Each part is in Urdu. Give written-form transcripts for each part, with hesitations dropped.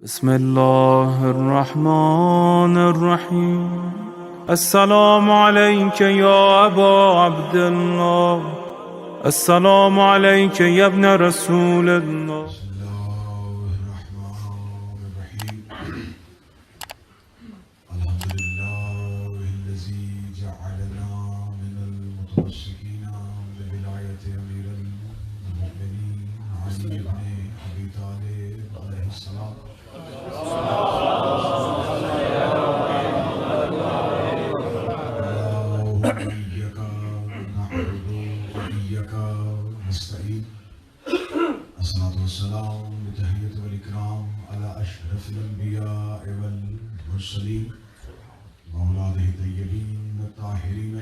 بسم الله الرحمن الرحيم السلام عليك يا أبا عبد الله السلام عليك يا ابن رسول الله. بسم الله الرحمن الرحيم الحمد لله الذي جعلنا من المتمسكين بولاية أمير المؤمنين علي بن أبي طالب عليه السلام. اللهم إياك نعبد وإياك نستعين. الصلاة والسلام بتحية والإكرام على أشرف الأنبياء والمرسلين وأولاده الطيبين الطاهرين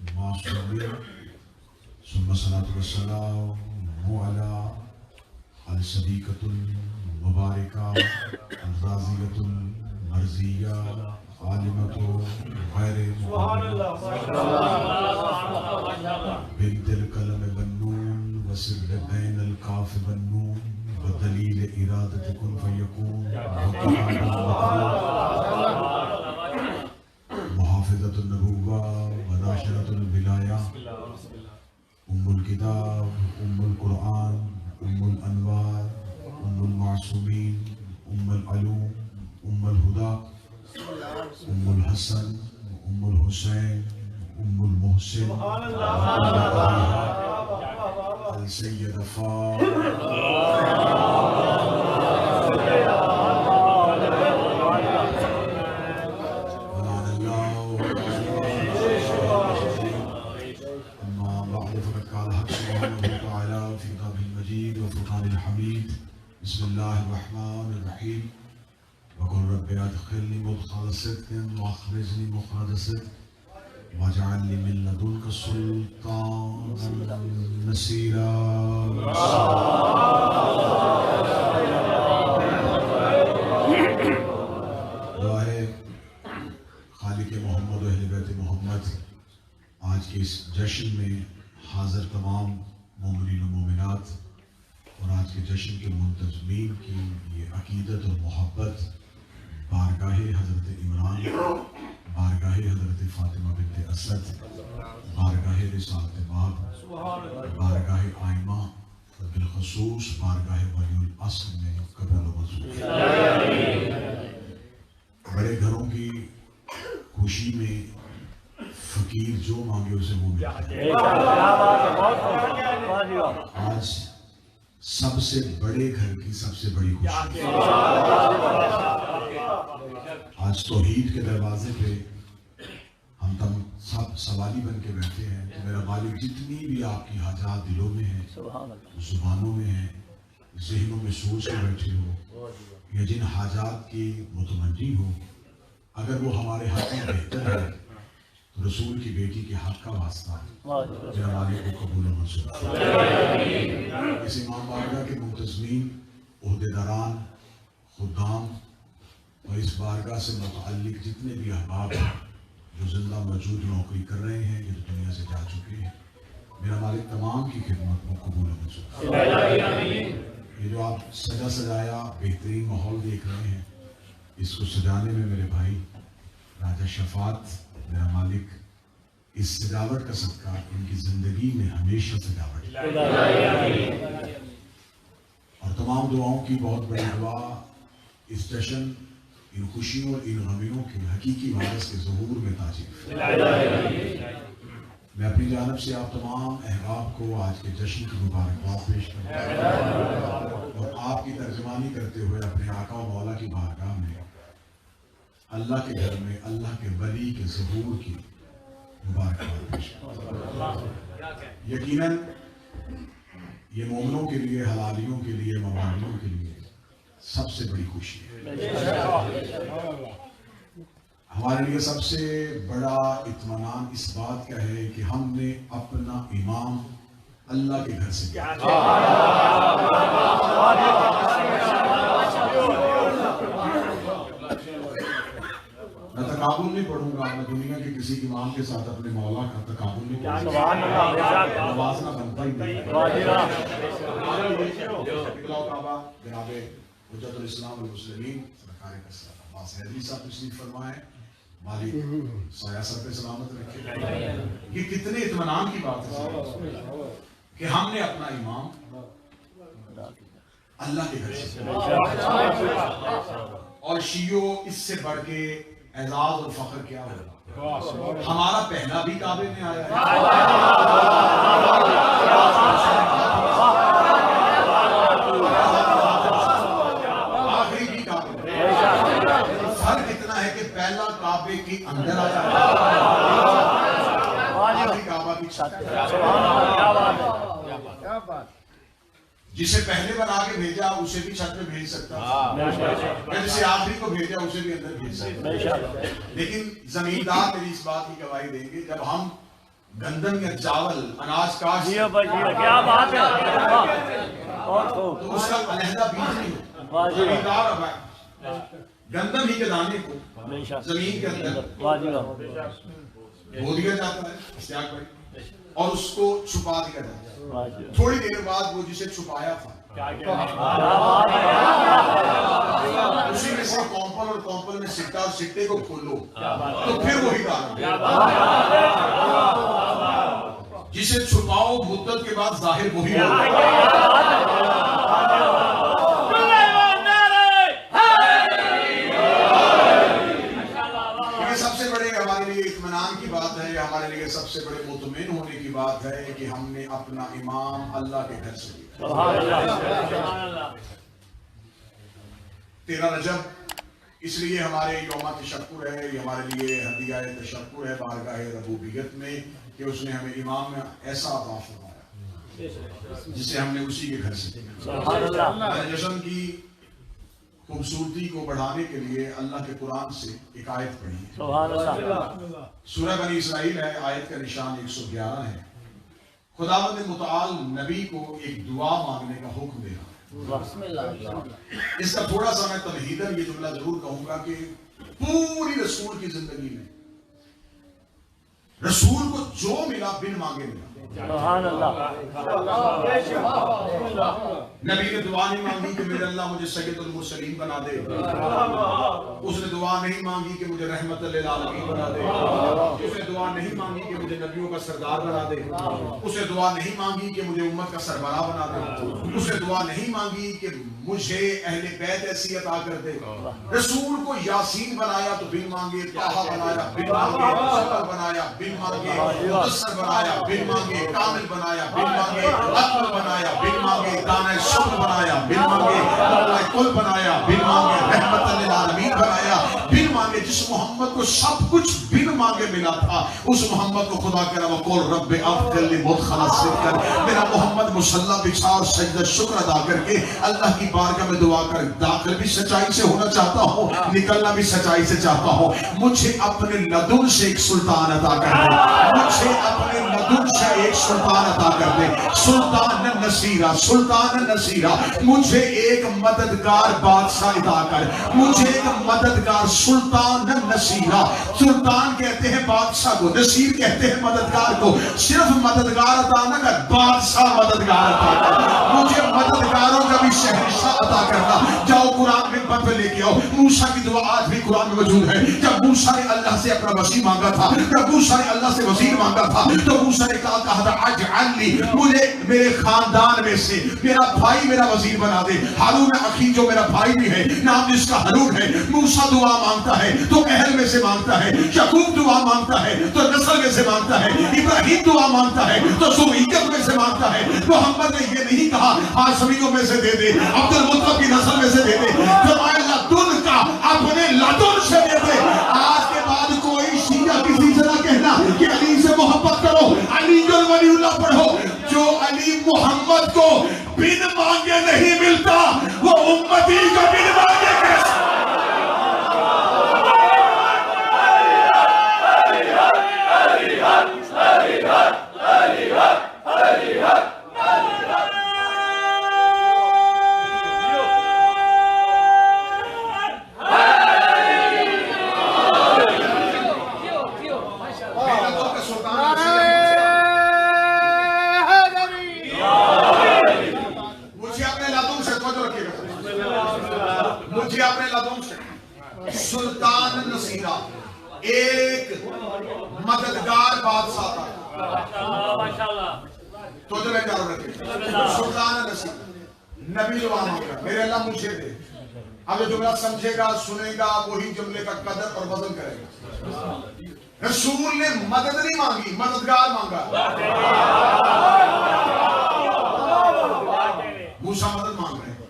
المعصومين، ثم الصلاة والسلام على الصديقة المباركة الرازية المرزية عالمة غير بنت القلم والنون وسر بين الكاف والنون ودليل إرادة كن فيكون محافظة النبوة وناشرة الولاية أم الكتاب أم القرآن أم الأنوار أم المعصومين أم العلوم أم الهدى أم الحسن أم الحسين أم المحسن السيدة أما بعد فقد قال حق سبحانه وتعالى في كتابه المجيد وفرقان الحميد. بسم الله الرحمن الرحيم وقل رب أدخلني مدخل صدق وأخرجني مخرج صدق واجعل لي من لدنك سلطانا نصيرا. دعا ہے خالق محمد و اہل بیت محمد، آج کے اس جشن میں حاضر تمام مومنین و مومنات اور آج کے جشن کے منتظمین کی یہ عقیدت اور محبت بارگاہ حضرت عمران، بارگاہ حضرت فاطمہ بنت اسد، بارگاہ رسالت باب، بارگاہ آئمہ اور بالخصوص بارگاہ ولی العصر میں قبول و منظور. بڑے گھروں کی خوشی میں فقیر جو مانگے اسے وہ ملتا ہے. آج سب سے بڑے گھر کی سب سے بڑی خوشی، آج توحید کے دروازے پہ ہم تم سب سوالی بن کے بیٹھے ہیں کہ میرا مالک جتنی بھی آپ کی حاجات دلوں میں ہیں، زبانوں میں ہیں، ذہنوں میں سوچ کے بیٹھے ہو، یا جن حاجات کی متمنی ہو، اگر وہ ہمارے حق میں بہتر ہے تو رسول کی بیٹی کے حق کا واسطہ میرا مالک کو قبول و منظور. اس امام بارگاہ کے منتظمین، عہدیداران، خدام اور اس بارگاہ سے متعلق جتنے بھی احباب ہیں جو زندہ موجود نوکری کر رہے ہیں یا دنیا سے جا چکے ہیں، میرا مالک تمام کی خدمت کو قبول و منظور. یہ جو آپ سجا سجایا بہترین ماحول دیکھ رہے ہیں، اس کو سجانے میں میرے بھائی راجہ شفاعت، میرا مالک اس سجاوٹ کا صدقہ ان کی زندگی میں ہمیشہ سجاوٹ. اور تمام دعاؤں کی بہت بڑی دعا اس جشن، ان خوشیوں اور ان غمیوں کے حقیقی وارث کے ظہور میں تاجر. میں اپنی جانب سے آپ تمام احباب کو آج کے جشن کی مبارکباد پیش کرتا ہوں اور آپ کی ترجمانی کرتے ہوئے اپنے آقا و مولا کی بارگاہ میں اللہ کے گھر میں اللہ کے ولی کے ظہور کی مبارکباد پیش کرتا ہوں. یقیناً یہ مومنوں کے لیے، حلالیوں کے لیے، موالیوں کے لیے سب سے بڑی خوشی ہے. ہمارے لیے سب سے بڑا اطمینان اس بات کا ہے کہ ہم نے اپنا امام اللہ کے گھر سے کیا. میں تقابل نہیں پڑھوں گا، میں دنیا کے کسی امام کے ساتھ اپنے مولا کا تقابل نہیں پڑھوں گا، نوازنا بنتا ہی نہیں. جناب حجت الاسلام والمسلمین سرکار عباس حیدری صاحب تشریف فرمائے، مالک سایہ سر پہ سلامت رکھے۔ یہ کتنے اطمینان کی بات ہے کہ ہم نے اپنا امام اللہ کے گھر سے، اور شیعوں اس سے بڑھ کے اعزاز اور فخر کیا ہوگا؟ ہمارا پہلا بھی کعبے میں آیا ہے، آخری بھی کعبے میں۔ فرق اتنا ہے کہ پہلا کعبے کے اندر آیا ہے، آخری کعبہ کی چھت۔ جسے پہلے بنا کے بھیجا اسے بھی چھت پہ بھیج سکتا، جسے آخری کو بھیجا اسے بھی اندر بھیج سکتا۔ لیکن زمیندار میری اس بات کی گواہی دیں گے، جب ہم گندم یا چاول اناج کاشت تو اس کا علیحدہ بیج نہیں ہو، زمیندار گندم ہی کے دانے کو زمین کے اندر بو دیا جاتا ہے اشتیاق بھائی، اور اس کو چھپا دیا جاتا ہے۔ تھوڑی دیر بعد وہ جسے چھپایا تھا اسی میں سے کمپل اور کمپل میں سٹا، اور سٹے کو کھولو تو پھر وہی دانا، جسے چھپاؤ مدت کے بعد ظاہر وہی ہوگا۔ سب سے بڑے ہمارے لیے اطمینان کی بات ہے، ہمارے لیے سب سے بڑے مطمئن ہونے کی بات ہے کہ ہم نے اپنا امام اللہ کے گھر سے لیا۔ 13 رجب اس لیے ہمارے یوم تشکر ہے، یہ ہمارے لیے ہدیہ تشکر ہے بارگاہ ربوبیت میں کہ اس نے ہمیں امام میں ایسا عطا فرمایا جسے ہم نے اسی کے گھر سے لیا۔ جشن کی خوبصورتی کو بڑھانے کے لیے اللہ کے قرآن سے ایک آیت پڑھی ہے، سورہ بنی اسرائیل ہے، آیت کا نشان 111 ہے۔ خداوند متعال نبی کو ایک دعا مانگنے کا حکم دے رہا ہے۔ اس کا تھوڑا سا میں تمہیداً یہ جملہ ضرور کہوں گا کہ پوری رسول کی زندگی میں رسول کو جو ملا بن مانگے ملا۔ سبحان اللہ۔ نبی نے دعا نہیں مانگی کہ میرے اللہ مجھے سید المرسلین بنا دے، اس نے دعا نہیں مانگی کہ مجھے رحمت للعالمین بنا دے، اس نے دعا نہیں مانگی کہ مجھے نبیوں کا سردار بنا دے، اس نے دعا نہیں مانگی کہ مجھے امت کا سربراہ بنا دے، اس نے دعا نہیں مانگی کہ مجھے اہل بیت ایسی عطا کر دے۔ رسول کو یاسین بنایا تو بن مانگے، طٰہٰ بنایا بن مانگے، مزمل بنایا بن مانگے، مدثر بنایا بن مانگے، کامل بنایا بن مانگے، اکمل بنایا بن مانگے، دانۂ شکر بنایا بن مانگے، مولا کل بنایا بن مانگے، رحمت للعالمین بنایا بن مانگے۔ جس محمد کو سب کچھ بن مانگے ملا تھا، اس محمد کو خدا کہہ رہا وقول رب ادخل مدخل صدق، میرا محمد مصلی بچھا اور سجدہ شکر ادا کر کے اللہ کی بارگاہ میں دعا کر، داخل بھی سچائی سے ہونا چاہتا ہوں، نکلنا بھی سچائی سے چاہتا ہوں۔ مجھے اپنے لدن سے ایک سلطان عطا کر دے، مجھے اپنے لدن سے ایک سلطان عطا کر دے، سلطان نصیرہ، سلطان نصیرہ، مجھے ایک مددگار بادشاہ عطا کر، مجھے ایک مددگار سلطان نصیرہ۔ سلطان کہتے ہیں بادشاہ کو، نصیر کہتے ہیں مددگار کو۔ صرف مددگار عطا نہ کر، بادشاہ مددگار عطا کر، مجھے مددگاروں کا بھی شہنشاہ عطا کرنا۔ جاؤ قرآن میں پڑھ لے کے آؤ، موسیٰ کی دعا آج بھی قرآن میں موجود ہے۔ جب موسیٰ نے اللہ سے اپنا وزیر مانگا تھا، جب موسیٰ نے اللہ سے وزیر مانگا تھا تو موسیٰ نے کہا تھا اجعل لی، مجھے میرے خاندان میں سے میرا بھائی میرا وزیر بنا دے۔ ہارون اخی جو میرا بھائی بھی ہے، نام جس کا ہارون ہے، موسیٰ دعا مانگتا ہے تو اہل میں سے مانگتا ہے، یعقوب دعا مانگتا ہے تو نسل میں سے مانگتا ہے، ابراہیم دعا مانگتا ہے تو ذریت میں سے مانگتا ہے۔ محمد نے یہ نہیں کہا ہاشمیوں میں سے دے دے، عبد المطلب کی نسل میں سے دے دے، فرمایا لدن کا اپنے لدن سے دے دے۔ آج کے بعد کوئی شیعہ کسی سے نہ کہنا کہ علی سے محبت کرو، علی ولی اللہ پڑھو۔ جو علی محمد کو بن مانگے نہیں ملتا، وہ امتی کو بن مانگے کیسے؟ سے سلطان نصیرہ، ایک مددگار بادشاہ تھا. تو جو میں جارو رکھے سلطان نصیرہ نبی زبان ہوگا میرے اللہ مجھے دے. اب جو جملہ سمجھے گا سنے گا وہی جملے کا قدر اور وزن کرے گا. رسول نے مدد نہیں مانگی، مددگار مانگا. موسیٰ مدد مانگ رہے ہیں،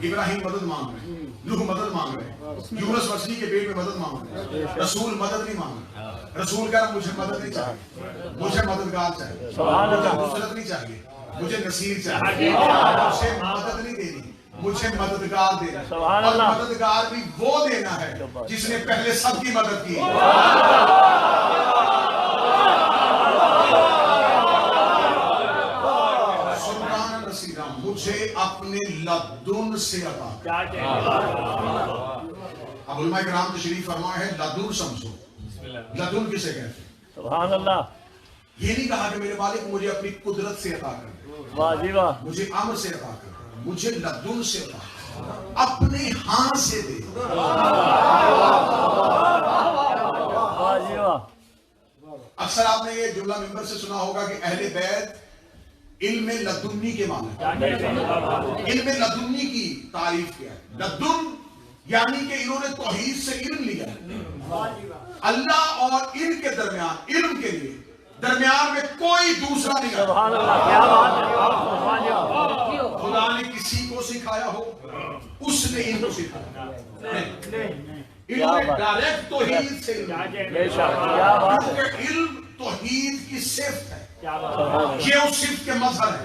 ابراہیم مدد مانگ رہے ہیں، نوح مدد مانگ رہے ہیں، یونس مچھلی کے پیٹ میں مدد مانگ رہے ہیں. رسول مدد نہیں مانگ رہے. رسول کہہ رہا مجھے مدد نہیں چاہیے، مجھے مددگار چاہیے، مجھے نصرت نہیں چاہیے، مجھے نصیر چاہیے. مجھے مدد نہیں دینی، مجھے مددگار دینا. اور مددگار بھی وہ دینا ہے جس نے پہلے سب کی مدد کی. سلطان نصیرہ مجھے اپنے لدن سے عطا. اب علماء کرام تشریف فرما ہے لدن سمجھو. لدن کسے کہتے ہیں؟ سبحان اللہ. یہ نہیں کہا کہ میرے مالک مجھے اپنی قدرت سے عطا کر، واہ جی واہ. مجھے امر سے عطا کر، مجھے لدن سے عطا کر، اپنے ہاں سے دے. واہ جی واہ. اکثر آپ نے یہ جملہ ممبر سے سنا ہوگا کہ اہل بیت علم لدنی کے معنی. علم لدنی کی تعریف کیا ہے؟ لدن یعنی کہ انہوں نے توحید سے علم لیا. اللہ اور ان کے درمیان علم کے لیے درمیان میں کوئی دوسرا نہیں ہے. سبحان اللہ. کیا بات ہے. خدا نے کسی کو سکھایا ہو اس نے ان کو سکھایا. انہوں نے ڈائریکٹ توحید سے علم. بے شک. کیا بات ہے. کیونکہ علم توحید کی صفت ہے، یہ اس صفت کے مظہر ہے.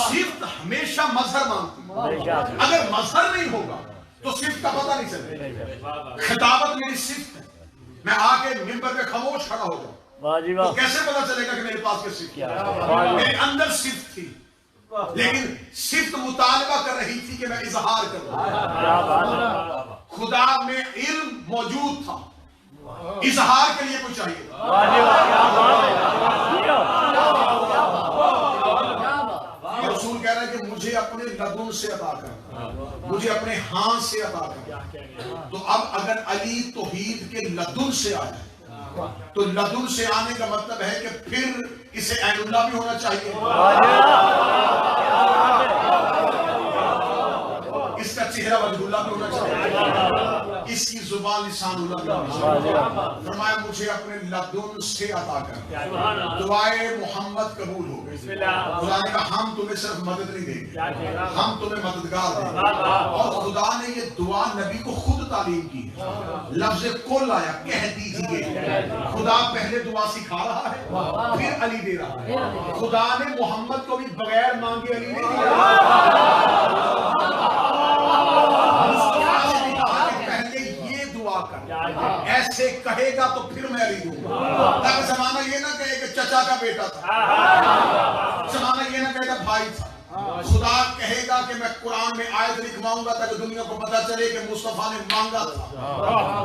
صفت ہمیشہ مظہر مانگتی ہے. اگر مظہر نہیں ہوگا تو صفت کا پتہ نہیں چلے. خطابت میری صفت ہے، میں آ کے ممبر پہ خاموش کھڑا ہو جاؤں واہ جی تو واہ. کیسے پتہ چلے گا کہ میرے پاس کیا صفت ہے؟ میرے اندر صفت تھی لیکن صفت مطالبہ کر رہی تھی کہ میں اظہار کروں. کیا بات ہے. خدا میں علم موجود تھا، اظہار کے لیے کچھ چاہیے. واہ جی واہ. کیا بات ہے. رسول کہہ رہا ہے کہ مجھے اپنے لدن سے عطا کر، مجھے اپنے ہاں سے عطا کر. تو اب اگر علی توحید کے لدن سے آ جائے تو لدن سے آنے کا مطلب ہے کہ پھر اسے عین اللہ بھی ہونا چاہیے، اس کا چہرہ وجہ اللہ بھی ہونا چاہیے، اس کی زبان لسان اللہ بھی ہونا چاہیے. فرمایا مجھے اپنے لدن سے عطا کر. دعائے محمد قبول ہو گئی. خدا نے کہا ہم تمہیں صرف مدد نہیں دیں گے، ہم تمہیں مددگار دیں گے. اور خدا نے یہ دعا نبی کو خود تعلیم کی ہے. لفظ کل آیا، کہہ دیجئے. خدا پہلے دعا سکھا رہا ہے پھر علی دے رہا ہے. خدا نے محمد کو بھی بغیر مانگے علی نہیں دیا. ایسے کہے گا تو پھر میں علی دوں گا. تاکہ زمانہ یہ نہ کہے کہ چچا کا بیٹا تھا، زمانہ یہ نہ کہے کہ بھائی تھا. خدا کہے گا کہ میں قرآن میں آیت لکھواؤں گا تاکہ دنیا کو پتا چلے کہ مصطفیٰ نے مانگا تھا،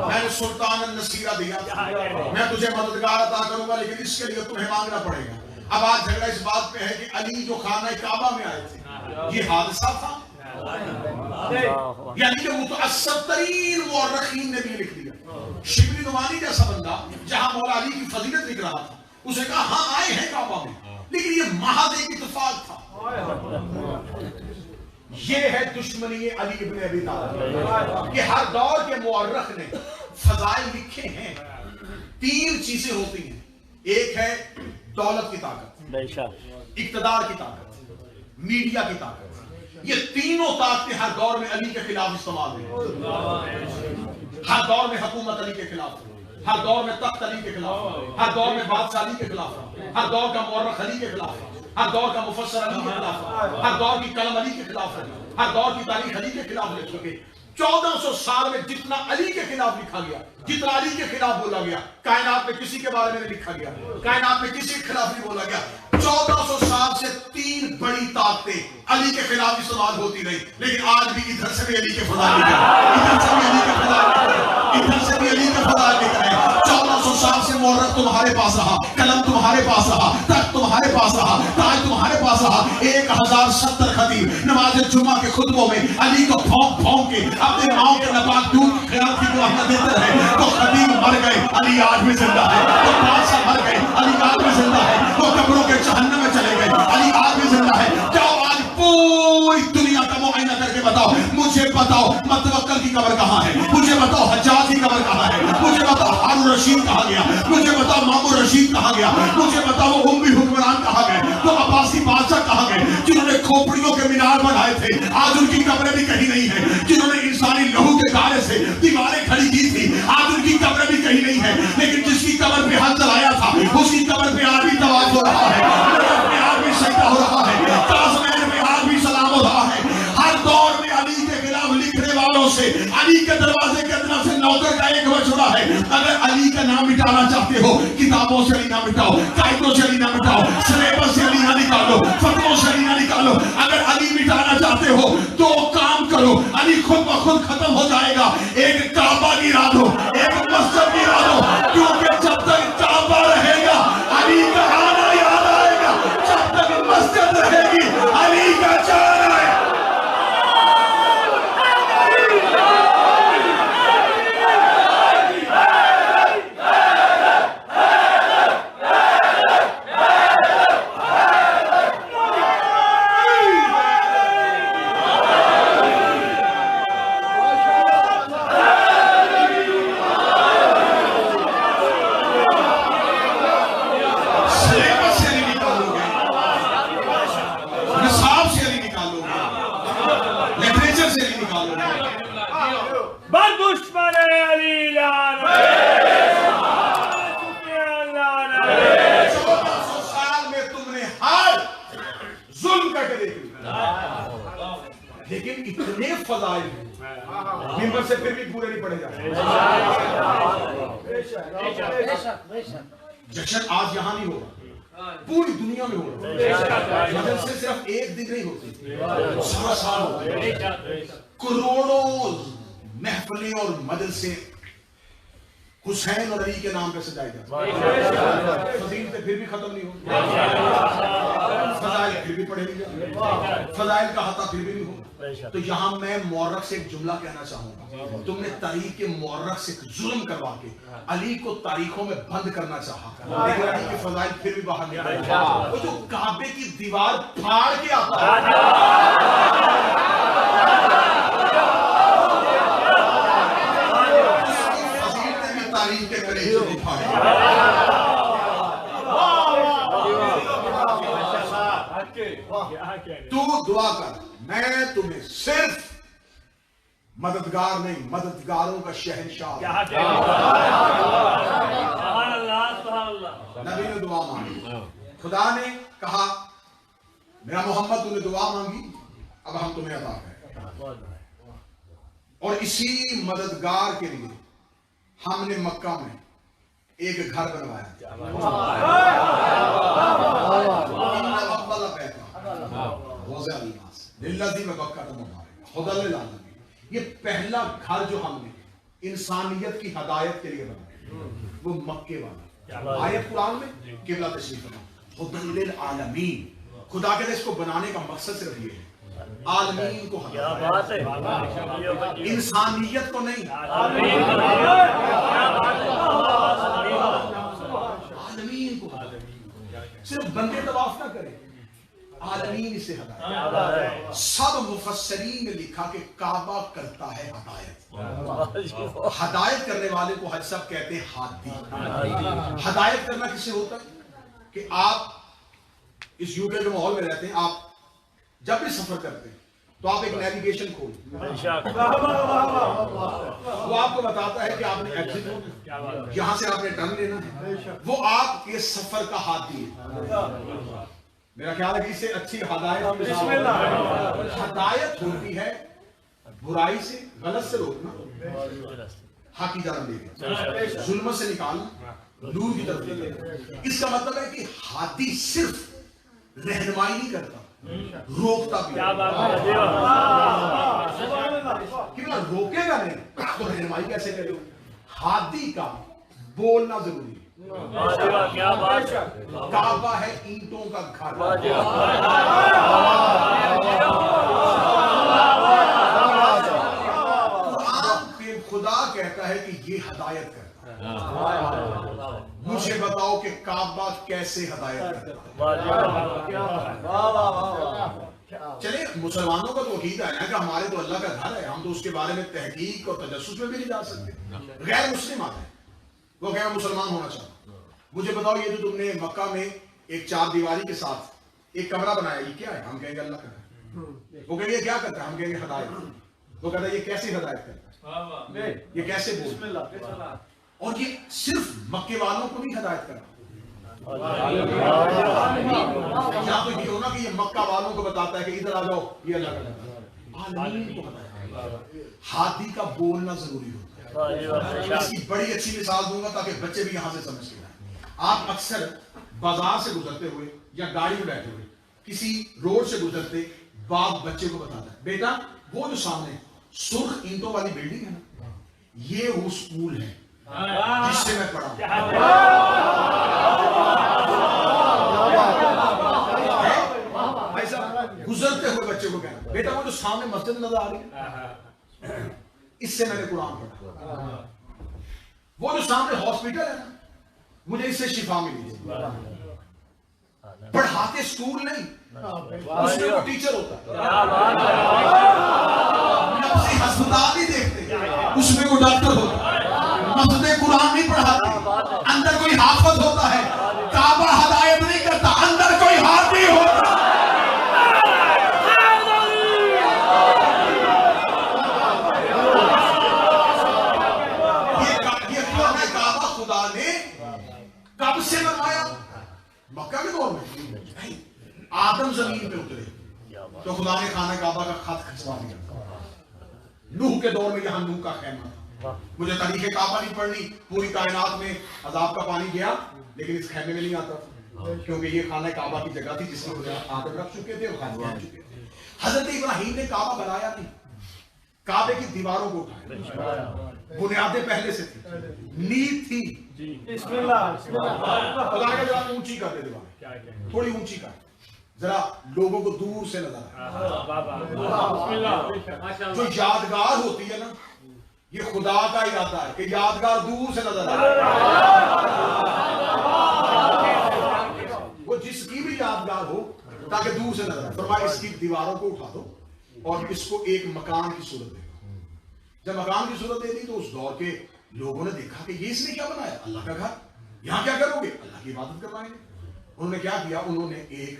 میں نے سلطان النصیرہ دیا تھا، میں تجھے مددگار عطا کروں گا لیکن اس کے لیے تمہیں مانگنا پڑے گا. اب آج جھگڑا اس بات پہ ہے کہ علی جو خانہ کعبہ میں آئے تھے یہ حادثہ تھا، یعنی کہ متعصب ترین مورخین نے بھی لکھ دیا. شبلی نعمانی جیسا بندہ جہاں مولا علی کی فضیلت لکھ رہا تھا اسے کہا ہاں آئے ہیں کعبہ میں لیکن یہ محض ایک اتفاق تھا. یہ ہے دشمنی علی ابن ابی طالب کہ ہر دور کے مورخ نے فضائل لکھے ہیں. 3 چیزیں ہوتی ہیں، ایک ہے دولت کی طاقت، اقتدار کی طاقت، میڈیا کی طاقت. یہ تینوں طاقتیں ہر دور میں علی کے خلاف استعمال ہوئی. ہر دور میں حکومت علی کے خلاف، ہر دور میں تخت علی کے خلاف، ہر دور میں بادشاہ علی کے خلاف، ہر دور کا مورخ علی کے خلاف، ہر دور کا مفسر علی کے خلاف، ہر دور کی قلم علی کے خلاف ہے، ہر دور کی تاریخ علی کے خلاف لکھ چکے. 1400 سال میں جتنا علی کے خلاف لکھا گیا، جتنا علی کے خلاف بولا گیا، کائنات میں کسی کے بارے میں نہیں لکھا گیا، کائنات میں کسی کے خلاف نہیں بولا گیا. 1400 سال سے 3 بڑی طاقتیں علی کے خلاف استعمال ہوتی رہی لیکن آج بھی ادھر سے بھی علی کے فضائل لکھ رہے ہیں، ادھر سے بھی علی کے فضائل لکھ رہے ہیں، ادھر سے بھی علی کے فضائل لکھ رہے ہیں. 1400 سال سے مورخ تمہارے پاس رہا، قلم تمہارے پاس رہا، تخت تمہارے تمہارے پاس رہا، تاج تمہارے پاس رہا۔ 1070 خطیب نماز جمعہ کے خطبوں میں علی کو پھونک پھونک کے اپنے ماؤں کے نپاک دودھ کی خیال کی دعا دیتے رہے۔ تو خطیب مر گئے، علی آج بھی زندہ ہے۔ تو بادشاہ مر گئے، علی آج بھی زندہ ہے۔ وہ قبروں کے جہنم میں چلے گئے، علی آج بھی زندہ ہے۔ جاؤ آج پوری دنیا کا معائنہ کر کے بتاؤ، مجھے بتاؤ متوکل کی قبر کہاں ہے، مجھے بتاؤ حجاج کی قبر کہاں ہے، مجھے بتاؤ ہارون رشید کہاں گیا، مجھے بتاؤ مامون رشید کہاں گیا، مجھے بتاؤ امی حکمران کہاں گئے، تو عباسی بادشاہ کہاں گئے جنہوں نے کھوپڑیوں کے مینار بنائے تھے، آج ان کی قبریں بھی کہیں نہیں ہیں۔ جنہوں نے انسانی لہو کے گارے سے دیواریں کھڑی کی تھی، آج ان کی قبریں بھی کہیں نہیں ہیں۔ لیکن جس کی قبر پہ ہاتھ چلایا تھا اس کی قبر پہ آج بھی طواف ہو رہا ہے، قبر پہ آج بھی سجدہ ہو رہا ہے، تاجمحل پہ آج بھی سلام ہو رہا ہے۔ ہر دور میں علی کے خلاف لکھنے والوں سے علی کے دروازے کے اندر سے نوکر کا ایک مشورہ ہے، اگر علی کا نام مٹانا چاہتے ہو کتابوں سے علی نہ مٹاؤ، قاعدوں سے علی نہ مٹاؤ، سلیبس سے علی نہ نکالو، فتووں سے علی نہ نکالو۔ اگر علی مٹانا چاہتے ہو تو کام کرو، علی خود بخود ختم ہو جائے گا۔ ایک کعبہ گرا دو، ایک مسجد گرا دو، کیونکہ جب تک کعبہ رہے گا علی کا آنا یاد آئے گا، جب تک مسجد رہے گی علی کا جانا ہے۔ لیکن اتنے فضائل ہیں ممبر سے پھر بھی پورے نہیں پڑے جاتے۔ جشن آج یہاں نہیں ہوگا، پوری دنیا میں ہوگا۔ مدرسے صرف ایک دن نہیں ہوتی، سارا سال ہوتا ہے۔ کروڑوں محفلیں اور مدرسے حسین اور علی کے نام پہ سجائے جاتے ہیں۔ فضیلتیں پھر بھی ختم نہیں ہوتی، فضائل پھر بھی پڑھے نہیں جاتے، فضائل کا احاطہ پھر بھی نہیں ہوگا۔ تو یہاں میں مورخ سے ایک جملہ کہنا چاہوں گا، تم نے تاریخ مورخ سے ظلم کروا کے علی کو تاریخوں میں بند کرنا چاہا، لیکن علی کے فضائل پھر بھی باہر نہیں آئے۔ وہ جو کعبے کی دیوار پھاڑ کے آتا ہے، اس کی فضیلتیں بھی تاریخ کے کلیجے میں پھاڑے۔ تو دعا کر، میں تمہیں صرف مددگار نہیں مددگاروں کا شہنشاہ۔ نبی نے دعا مانگی، خدا نے کہا میرا محمد تم نے دعا مانگی، اب ہم تمہیں عطا کریں۔ اور اسی مددگار کے لیے ہم نے مکہ میں ایک گھر بنوایا، یہ پہلا گھر جو ہم نے انسانیت کی ہدایت کے لیے بنایا وہ مکے والا۔ آیت قرآن میں قبلہ تشریف فرما، ہدی للعالمین، خدا کے اس کو بنانے کا مقصد صرف یہ ہے عالمین کو ہدایت، انسانیت کو نہیں، عالمین کو ہدایت۔ صرف بندے طواف نہ کرے، عالمین اسے ہدایت۔ سب مفسرین نے لکھا کہ کعبہ کرتا ہے ہدایت، ہدایت کرنے والے کو حج صاحب کہتے ہیں ہادی۔ ہدایت کرنا کس سے ہوتا ہے کہ آپ اس یو کے ماحول میں رہتے ہیں، آپ جب بھی سفر کرتے ہیں تو آپ ایک نیویگیشن کھول، وہ آپ کو بتاتا ہے کہ آپ نے ایگزٹ ہونا، یہاں سے آپ نے ٹرن لینا ہے، وہ آپ کے سفر کا ہادی ہے۔ میرا خیال ہے کہ اس سے اچھی ہدایت ہوتی ہے برائی سے، غلط سے روکنا، حق کی طرف لے کے، ظلم سے نکالنا، نور کی طرف لے کے۔ اس کا مطلب ہے کہ ہادی صرف رہنمائی نہیں کرتا، روکتا بھی۔ روکے گا نہیں تو رہنمائی کیسے کرے؟ ہادی کا بولنا ضروری ہے، کیا بات ہے کعبہ ہے اینٹوں کا گھر. قرآن پہ خدا کہتا ہے کہ یہ ہدایت کرتا ہے. مجھے بتاؤ کہ کعبہ کیسے ہدایت کرتا ہے. چلے مسلمانوں کا تو عقیدہ ہے نا کہ ہمارے تو اللہ کا گھر ہے, ہم تو اس کے بارے میں تحقیق اور تجسس میں بھی نہیں جا سکتے. غیر مسلم آتا ہے, وہ کہ میں مسلمان ہونا چاہتا ہوں. مجھے بتاؤ یہ جو تم نے مکہ میں ایک چار دیواری کے ساتھ ایک کمرہ بنایا, یہ کیا ہے؟ ہم کہیں گے اللہ کا گھر. وہ کہیں گے کیا کرتا ہے؟ ہم کہیں گے ہدایت. وہ کہتا ہے یہ کیسے ہدایت کرتا ہے, یہ کیسے بولتا ہے. اور یہ صرف مکے والوں کو نہیں ہدایت کرتا, یا تو یہ ہونا کہ یہ مکہ والوں کو بتاتا ہے کہ ادھر آ جاؤ, یہ اللہ کا گھر ہے. عالمین کو بتاتا ہے. ہاتھی کا بولنا ضروری ہوتا ہے. اس کی بڑی اچھی مثال دوں گا تاکہ بچے بھی یہاں سے سمجھ کے جائیں. آپ اکثر بازار سے گزرتے ہوئے یا گاڑی میں بیٹھے ہوئے کسی روڈ سے گزرتے, باپ بچے کو بتاتا ہے بیٹا وہ جو سامنے سرخ اینٹوں والی بلڈنگ ہے نا, یہ وہ اسکول ہے جس سے میں پڑھا ہوں. گزرتے ہوئے بچے کو کہنا بیٹا وہ جو سامنے مسجد نظر آ رہی ہے اس سے میں نے قرآن پڑھا. وہ جو سامنے ہاسپٹل ہے نا مجھے اس سے شفا ملی. پڑھاتے اسکول نہیں, اس میں وہ ٹیچر ہوتا ہے. نفسی ہسپتال نہیں دیکھتے, اس میں وہ ڈاکٹر ہوتا ہے. مسجد قرآن نہیں پڑھاتے, اندر کوئی حافظ ہوتا ہے. کعبہ ہدایت نہیں کرتا, اندر کوئی حافظ ہوتا ہے. کب سے بنوایا؟ مکہ کے دور میں. آدم زمین پہ اترے تو خدا نے خانہ کعبہ کا خط کھنچوا دیا. نوح کے دور میں یہاں نوح کا خیمہ تھا. مجھے تاریخ کعبہ نہیں پڑھنی, پوری کائنات میں عذاب کا پانی گیا لیکن اس خیمے میں نہیں آتا تھا کیونکہ یہ خانہ کعبہ کی جگہ تھی جس میں خدا آدم رکھ چکے تھے اور خانہ رکھ چکے تھے. حضرت ابراہیم نے کعبہ بنایا نہیں, کعبے کی دیواروں کو اٹھایا. بنیادیں پہلے سے تھی, نیت تھی. خدا کا ذرا اونچی کر دے دیوار, تھوڑی اونچی کر, ذرا لوگوں کو دور سے نظر آئے. جو یادگار ہوتی ہے نا یہ خدا کا ارادہ ہے کہ یادگار دور سے نظر آئے. وہ جس کی بھی یادگار ہو تاکہ دور سے نظر آئے. فرمایا اس کی دیواروں کو اٹھا دو اور اس کو ایک مکان کی صورت دے. جب مکان کی صورت دے دی تو اس دور کے لوگوں نے دیکھا کہ یہ اس نے کیا بنایا, اللہ کا گھر, یہاں کیا کرو گے, اللہ کی عبادت کروائیں گے. انہوں نے کیا کیا, انہوں نے ایک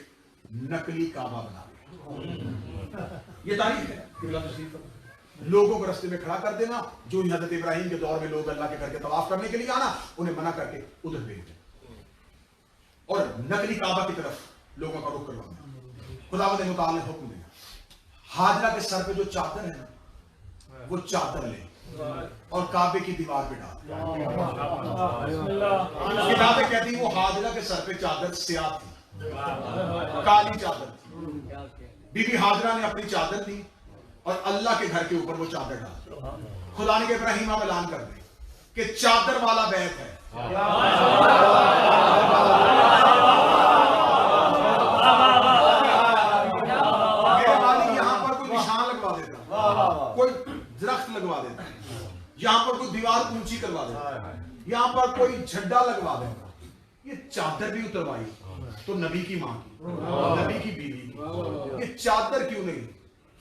نقلی کعبہ بنا دیا. یہ تاریخ ہے. لوگوں کو رستے میں کھڑا کر دینا, جو حضرت ابراہیم کے دور میں لوگ اللہ کے گھر کے طواف کرنے کے لیے آنا انہیں منع کر کے ادھر بھیج دیں اور نقلی کعبہ کی طرف لوگوں کا رخ کروانا. خداوند متعال نے حکم دیا حاجرہ کے سر پہ جو چادر ہے نا وہ چادر لے اور کعبے کی دیوار پہ ڈال. کتابیں کہتی ہیں وہ حاجرہ کے سر پہ چادر سیاہ تھی, کالی چادر تھی. بی بی حاجرہ نے اپنی چادر دی اور اللہ کے گھر کے اوپر وہ چادر ڈال. خدا نے کہ ابراہیم آپ اعلان کر دیں کہ چادر والا بیت ہے. میرے مالک یہاں پر کوئی نشان لگوا دیتا, کوئی درخت لگوا دیتا, یہاں پر کوئی دیوار اونچی کروا دیتا, یہاں پر کوئی جھنڈا لگوا دیتا. یہ چادر بھی اتروائی تو نبی کی ماں کی, نبی کی بیوی کی. یہ چادر کیوں نہیں؟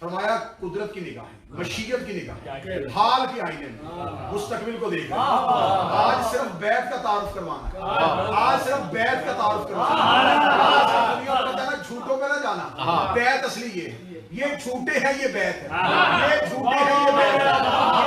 فرمایا قدرت کی نگاہ, مشیت کی نگاہ, حال کے آئینے میں مستقبل کو دیکھ رہے. آج صرف بیت کا تعارف کروانا ہے, آج صرف بیت کا تعارف کروانا ہے. جھوٹوں میں نہ جانا, بیت اصلی یہ جھوٹے ہیں, یہ بیت ہے, یہ جھوٹے ہیں, یہ بیت ہے,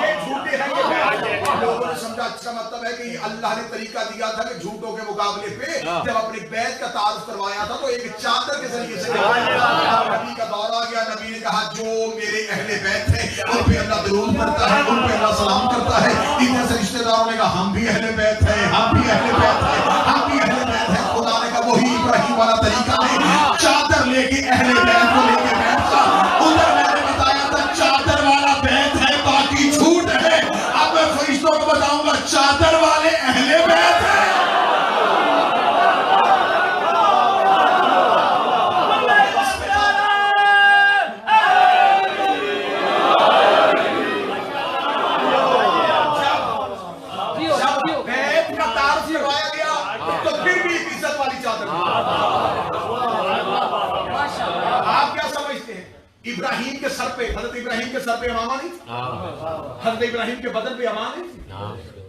یہ جھوٹے ہیں, یہ بیت ہے. لوگوں نے سمجھا اس کا مطلب ہے کہ یہ اللہ نے طریقہ دیا تھا کہ جھوٹوں کے مقابلے پہ جب اپنی بیت کا تعارف کروایا تھا تو ایک چادر کے ذریعے سے نبی کا دور آ گیا. نبی نے کہا جو میرے اہل بیت ہیں ان پہ اللہ درود کرتا ہے, ان پہ اللہ سلام کرتا ہے. اتنے سے رشتہ داروں نے کہا ہم بھی اہل بیت ہیں, ہم بھی اہل بیت ہیں, ہم بھی اہل بیت ہیں. خدا نے کہا وہی ابراہیم والا طریقہ ہے, چادر لے کے اہل بیت کو لے کے بیٹھ جا. ادھر میں نے بتایا تھا چادر والا بیت ہے باقی جھوٹ ہے. اب میں فرشتوں کو بتاؤں گا چادر والے اہل بیت ہیں. ابراہیم کے سر پہ، حضرت ابراہیم کے سر پہ امامہ نہیں تھا؟ حضرت ابراہیم کے بدن پہ امامہ نہیں تھی؟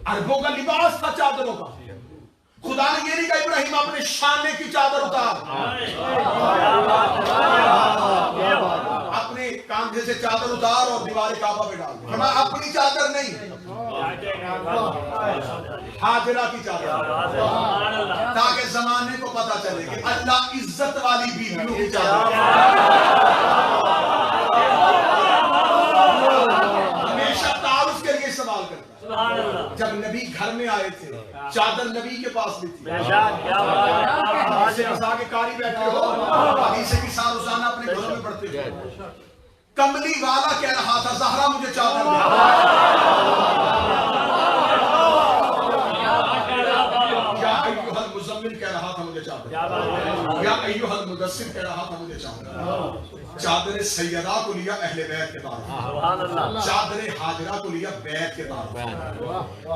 عربوں کا لباس تھا چادروں کا. خدا نے یہ نہیں کہا ابراہیم اپنے شانے کی چادر اتار، اپنے کاندھے سے چادر اتار اور دیوار کعبہ پہ ڈال. فرمایا اپنی چادر نہیں، ہاجرہ کی چادر، تاکہ زمانے کو پتا چلے کہ اللہ عزت والی بیویوں کی چادر. ہمیشہ تعارف کے لیے سوال کرتا. جب نبی گھر میں آئے تھے چادر نبی کے پاس بھی تھی. ایسے کے کاری بیٹھے ہو، حدیث کی سال روزانہ اپنے گھروں میں پڑھتے ہو. کملی والا کہہ رہا تھا زہرا مجھے چادر دے. یا ایھا المزمل کہہ رہا تھا مجھے چادر. یا ایھا المدثر کہہ رہا تھا مجھے چادر. چادر سیدہ کو لیا اہل بیت کے تعارف، چادر ہاجرہ کو لیا بیت کے تعارف.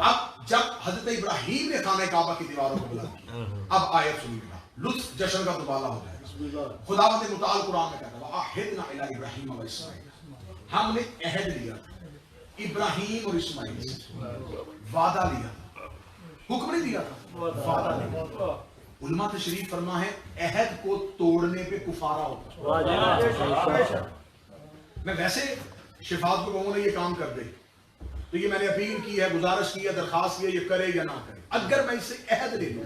اب جب حضرت ابراہیم نے خانہ کعبہ کی دیواروں کو بلا دیا، اب آیت سنیے گا، لطف جشن کا دوبالہ ہو جائے گا. خداوند متعال قرآن میں کہتا ہے وَعَهِدْنَا إِلَىٰ إِبْرَاهِيمَ وَإِسْمَاعِيلَ، ہم نے عہد لیا تھا ابراہیم اور اسماعیل سے، وعدہ لیا تھا، حکم نہیں دیا تھا، وعدہ لیا تھا. علماء تشریف فرما ہے عہد کو توڑنے پہ کفارہ ہوتا ہے. میں ویسے شفاعت کو کہوں گا یہ کام کر دے، تو یہ میں نے اپیل کی ہے، گزارش کی ہے، درخواست کی ہے، یہ کرے یا نہ کرے. اگر میں اس سے عہد لے لوں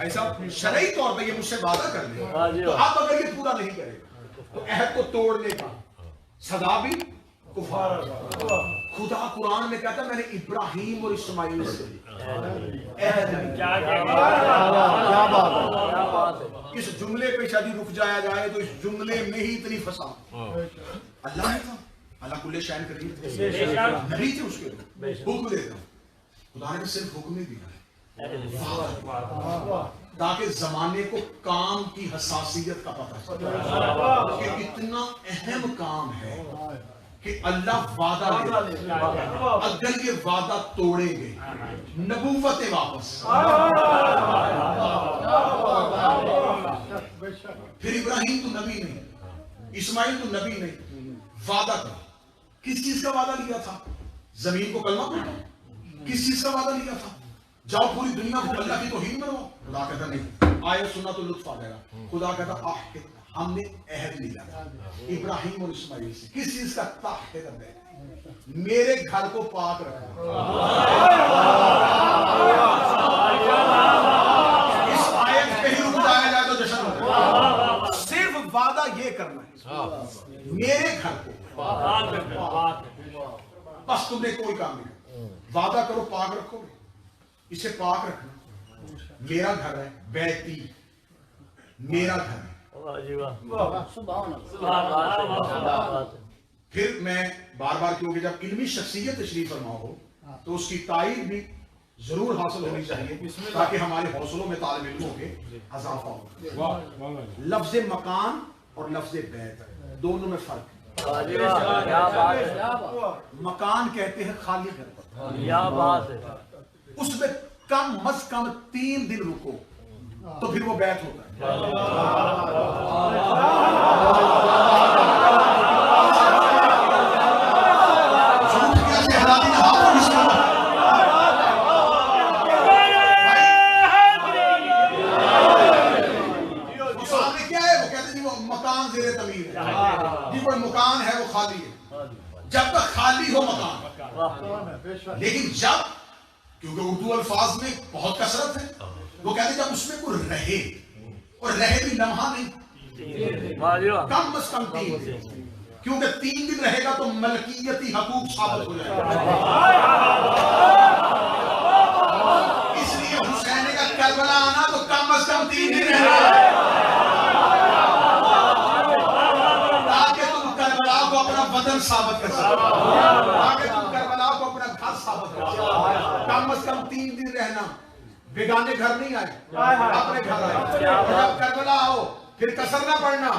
ایسا شرعی طور پہ یہ مجھ سے وعدہ کر لے، تو اب اگر یہ پورا نہیں کرے گا تو عہد کو توڑنے کا سزا بھی کفارہ. خدا قرآن میں کہتا ہے میں نے ابراہیم اور اسماعیل سے عہد لیا. اس جملے پہ شادی رک جایا جائے تو اس جملے میں ہی اتنی فساد. اللہ نے تھا، اللہ کل شأن کریم تھے، نبی تھے، اس کے حکم دیتا ہوں. خدا نے صرف حکم نہیں دیا تاکہ زمانے کو کام کی حساسیت کا پتہ چلے کہ اتنا اہم کام ہے کہ اللہ وعدہ لے، اگر یہ وعدہ توڑیں گے نبوتیں واپس. پھر ابراہیم تو نبی نہیں، اسماعیل تو نبی نہیں، وعدہ کرا. کس چیز کا وعدہ لیا تھا؟ زمین کو کلمہ پڑھنا. کس چیز کا وعدہ لیا تھا؟ جاؤ پوری دنیا کو اللہ کی توہین میں رہو. خدا کہتا نہیں. آیت سننا تو لطف آ جائے گا. خدا کہتا ہم نے عہد لیا تھا ابراہیم اور اسماعیل سے. کس چیز کا؟ تحقیق میرے گھر کو پاک رکھنا. اس آیت پہ ہی رک جایا جائے تو جشن ہوگا. صرف وعدہ یہ کرنا ہے میرے گھر کو بس. تم نے کوئی کام نہیں. وعدہ کرو پاک رکھو گے، اسے پاک رکھنا. میرا گھر ہے، بیتی میرا گھر ہے. پھر میں بار بار کیونکہ جب علمی شخصیت تشریف فرما ہو تو اس کی تائید بھی ضرور حاصل ہونی چاہیے تاکہ ہمارے حوصلوں میں طالب علموں کے اضافہ ہو. لفظ مکان اور لفظ بیت دونوں میں فرق ہے. مکان کہتے ہیں خالی گھر، اس میں کم از کم 3 دن رکو تو پھر وہ بیت ہوتا ہے. مکان زیر تعمیر ہے جی، کوئی مکان ہے وہ خالی ہے جب تک خالی ہو مکان. لیکن جب کیونکہ اردو الفاظ میں بہت کثرت ہے، وہ کہتے ہیں جب اس میں کوئی رہے، اور رہے بھی لمحہ نہیں، کم از کم 3 دن، کیونکہ 3 دن رہے گا تو ملکیتی حقوق ثابت ہو جائے گا. اس لیے حسین کا کربلا آنا تو کم از کم 3 دن رہے گا تاکہ تم کربلا کو اپنا بدن ثابت کر سکو، تاکہ تم کربلا کو اپنا گھر ثابت کر سکو. کم از کم 3 دن رہنا. بیگانے گھر نہیں آئے، اپنے گھر آئے. جب کربلا آؤ پھر کسر نہ پڑنا.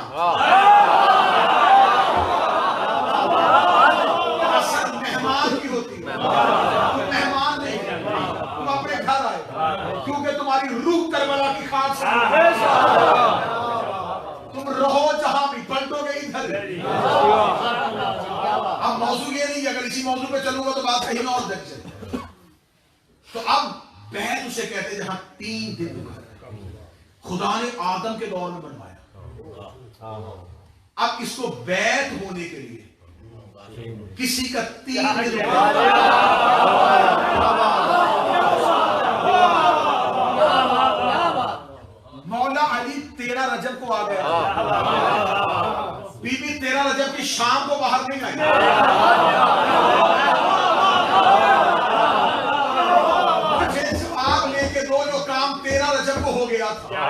کسر مہمان کی ہوتی ہے، تم مہمان نہیں، تم اپنے گھر آئے کیونکہ تمہاری روح کربلا کی خاک سے. تم رہو جہاں بھی، پلٹو گے ادھر. موضوع یہ نہیں ہے، اگر اسی موضوع پہ چلوں گا تو بات کہیں اور جگ چلے. تو اب بیت اسے کہتے ہیں جہاں 3 دن خدا نے آدم کے دور میں بنوایا. اب اس کو بیت ہونے کے لیے کسی کا 3 دن مولا علی 13 رجب کو آ گیا. بی بی 13 رجب کی شام کو باہر نہیں آئی. آپ لے کے دو جو کام 13 رجب کو ہو گیا تھا،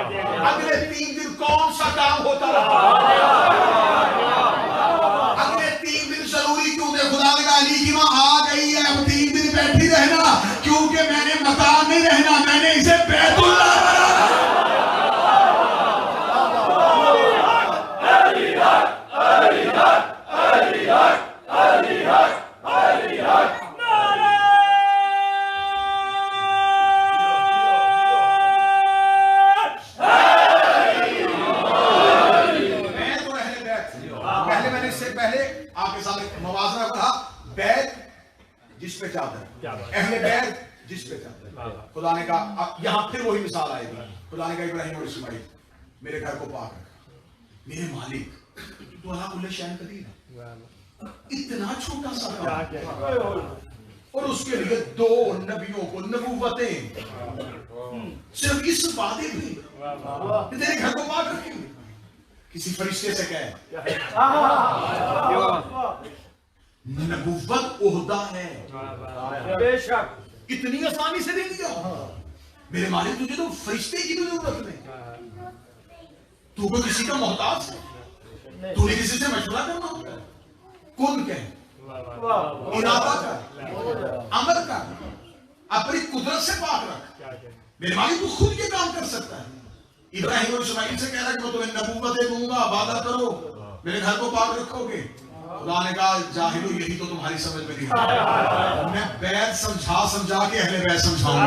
اگلے 3 دن کون سا کام ہوتا رہا؟ اگلے 3 دن ضروری کیوں تھے؟ خدا نے کہا علی کی ماں آ گئی ہے، اب 3 دن بیٹھی رہنا، کیونکہ میں نے مکان نہیں رہنا، میں نے اسے بیت اللہ بنانا. جس پہ چادر، اہل بیت جس پہ چادر. خدا نے کہا اب یہاں پھر وہی مثال آئے گی. خدا نے کہا ابراہیم اور اسماعیل میرے گھر کو پاک رکھا. میرے مالک تو اللہ کل شیء قدیر ہے. اتنا چھوٹا سا کام، اور اس کے لیے 2 نبیوں کو نبوتیں صرف اس وعدے میں کہ تیرے گھر کو پاک رکھیں گے. کسی فرشتے سے کہے نبوت عہدہ ہے، بے شک اتنی آسانی سے نہیں دیا. میرے مالک تجھے تو فرشتے کی بھی ضرورت نہیں، تو کوئی کسی کا محتاج ہے، تو نے کسی سے مشورہ کرنا ہوتا ہے. کن کہہ، ارادہ کر، امر کر، اپنی قدرت سے پاک رکھ. میرے مالک تو خود یہ کام کر سکتا ہے. ابراہیم اور اسماعیل سے کہہ رہا ہے کہ میں تمہیں نبوتیں دوں گا، وعدہ کرو میرے گھر کو پاک رکھو گے. خدا نے کہا جاہلو یہی تو تمہاری سمجھ میں نہیں آتا. میں بیت سمجھا کے اہل بیت سمجھاؤں گا.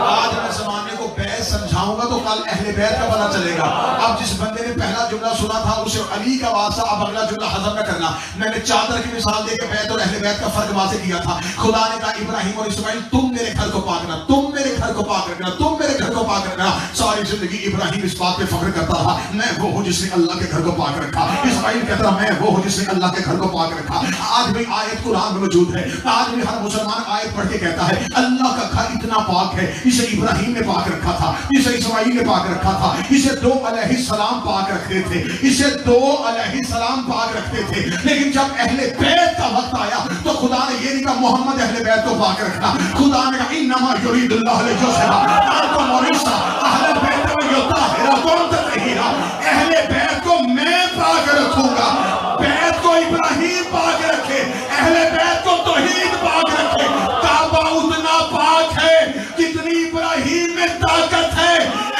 آج میں زمانے کو بیت سمجھاؤں گا تو کل اہل بیت کا پتہ چلے گا. اب جس بندے نے پہلا جملہ سنا تھا اسے علی کا واسطہ، اب اگلا جملہ ہضم نہ کرنا. میں نے چادر کی مثال دے کے بیت اور اہل بیت کا فرق واضح کیا تھا. خدا نے کہا ابراہیم اور اسماعیل تم میرے گھر کو پاک رکھنا، تم میرے گھر کو پاک رکھنا، تم میرے گھر کو پاک رکھنا. ساری زندگی ابراہیم اس بات پہ فخر کرتا رہا میں وہ ہوں جس نے اللہ کے گھر کو پاک رکھا. اسماعیل کہتا رہا میں وہ ہوں جس نے اللہ کے گھر کو پاک رکھا. آج بھی آیت قرآن میں موجود ہے، آج بھی ہر مسلمان آیت پڑھ کے کہتا ہے اللہ کا گھر اتنا پاک ہے، اسے ابراہیم نے پاک رکھا تھا، اسے اسماعیل نے پاک رکھا تھا، اسے 2 علیہ السلام پاک رکھتے تھے، اسے 2 علیہ السلام پاک رکھتے تھے. لیکن جب اہل بیت کا وقت آیا تو خدا نے یہ نہیں کہا محمد اہل بیت کو پاک رکھنا. خدا نے کہا انما یرید اللہ لیجعل عنکم الرجس اہل بیت یطہرکم تطہیرا. اہل بیت کو میں پاک رکھوں گا. بیت کو ابراہیم پاک رکھے، اہل بیت کو توحید پاک رکھے. کعبہ اتنا پاک ہے جتنی ابراہیم میں طاقت ہے،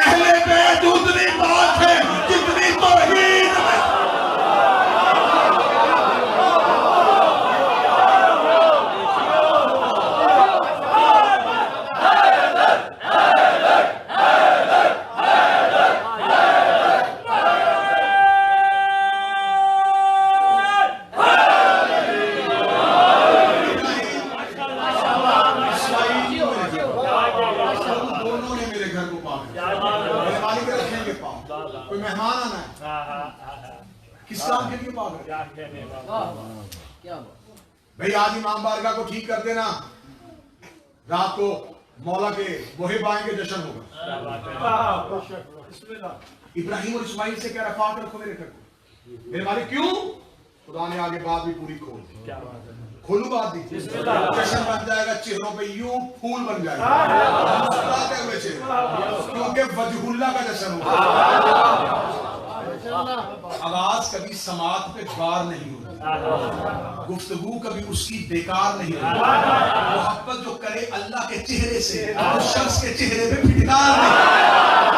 اہل بیت اتنی پاک ہے جتنی توحید میں. کوئی مہمان آنا ہے کس کام کے لیے پاک رکھے؟ بھئی آج امام بارگاہ کو ٹھیک کر دینا، رات کو مولا کے بوہے بائیں کے جشن ہوگا. ابراہیم اور اسماعیل سے کہہ رہا پاک رکھو میرے گھر کو. میرے مالک کیوں؟ خدا نے آگے بات بھی پوری کھول دی. کھولو بات دی، جشن بن جائے گا، چہروں پہ یوں پھول بن جائے گا مسکراتے ہوئے چہرے، کیونکہ وجہ اللہ کا جشن ہوگا. آواز کبھی سماعت پہ بار نہیں ہوتی، گفتگو کبھی اس کی بیکار نہیں ہوتی. محبت جو کرے اللہ کے چہرے سے، اس شخص کے چہرے پہ پھٹکار نہیں.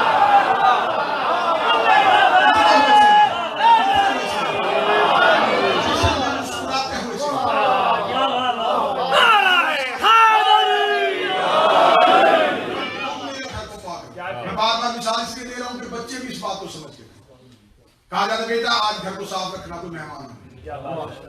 کہا جاتا بیٹا آج گھر کو صاف رکھنا، کوئی مہمان ہے.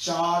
4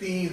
3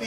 3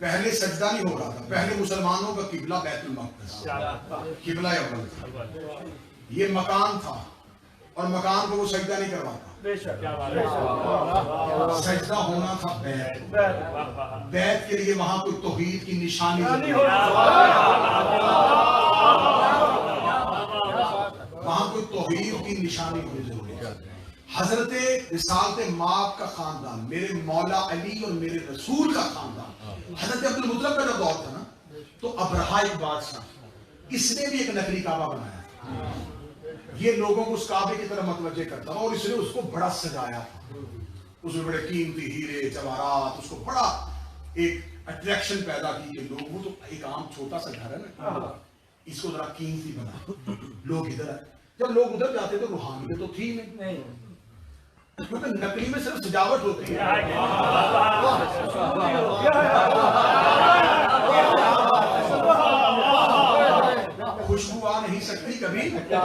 پہلے سجدہ نہیں ہو رہا تھا، پہلے مسلمانوں کا قبلہ بیت المقدس، قبلہ اول تھا، یہ مکان تھا، اور مکان کو وہ سجدہ نہیں کرواتا، سجدہ ہونا تھا بیت، بیت کے لیے وہاں کوئی توحید کی نشانی نہیں، وہاں کوئی توحید کی نشانی ہونی ضروری ہے۔ حضرت رسالت مآب کا خاندان، میرے مولا علی اور میرے رسول کا خاندان، حضرت عبدالمطلب کا جب دور تھا نا، تو ابرہہ ایک بادشاہ، اس نے بھی ایک نقلی کعبہ بنایا، یہ لوگوں کو اس کعبے کی طرف متوجہ کرتا تھا، اور اس نے اس کو بڑا سجایا تھا، اس میں بڑے قیمتی ہیرے جواہرات، اس کو بڑا ایک اٹریکشن پیدا کی کہ لوگ، وہ تو ایک عام چھوٹا سا گھر ہے نا، اس کو ذرا قیمتی بنا، لوگ ادھر آئے، جب لوگ ادھر جاتے تو روحانیت تو تھی نہیں، کیونکہ نقلی میں صرف سجاوٹ ہوتی ہے، خوشبو آ نہیں سکتی کبھی، اب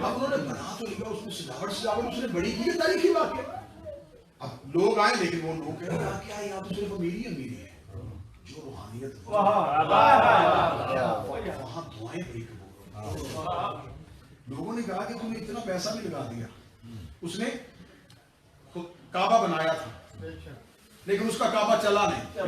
انہوں نے بنا تو لیا، اس میں سجاوٹ اس نے بڑی کی، تاریخی بات ہے، اب لوگ آئے، لیکن وہ لوگ کہہ رہے ہیں کیا یہاں تو صرف امیری ہے، جو روحانیت وہاں دعائیں بڑی قبول، لوگوں نے کہا کہ تم نے اتنا پیسہ بھی لگا دیا، اس نے کعبہ بنایا تھا لیکن اس کا کعبہ چلا نہیں، جب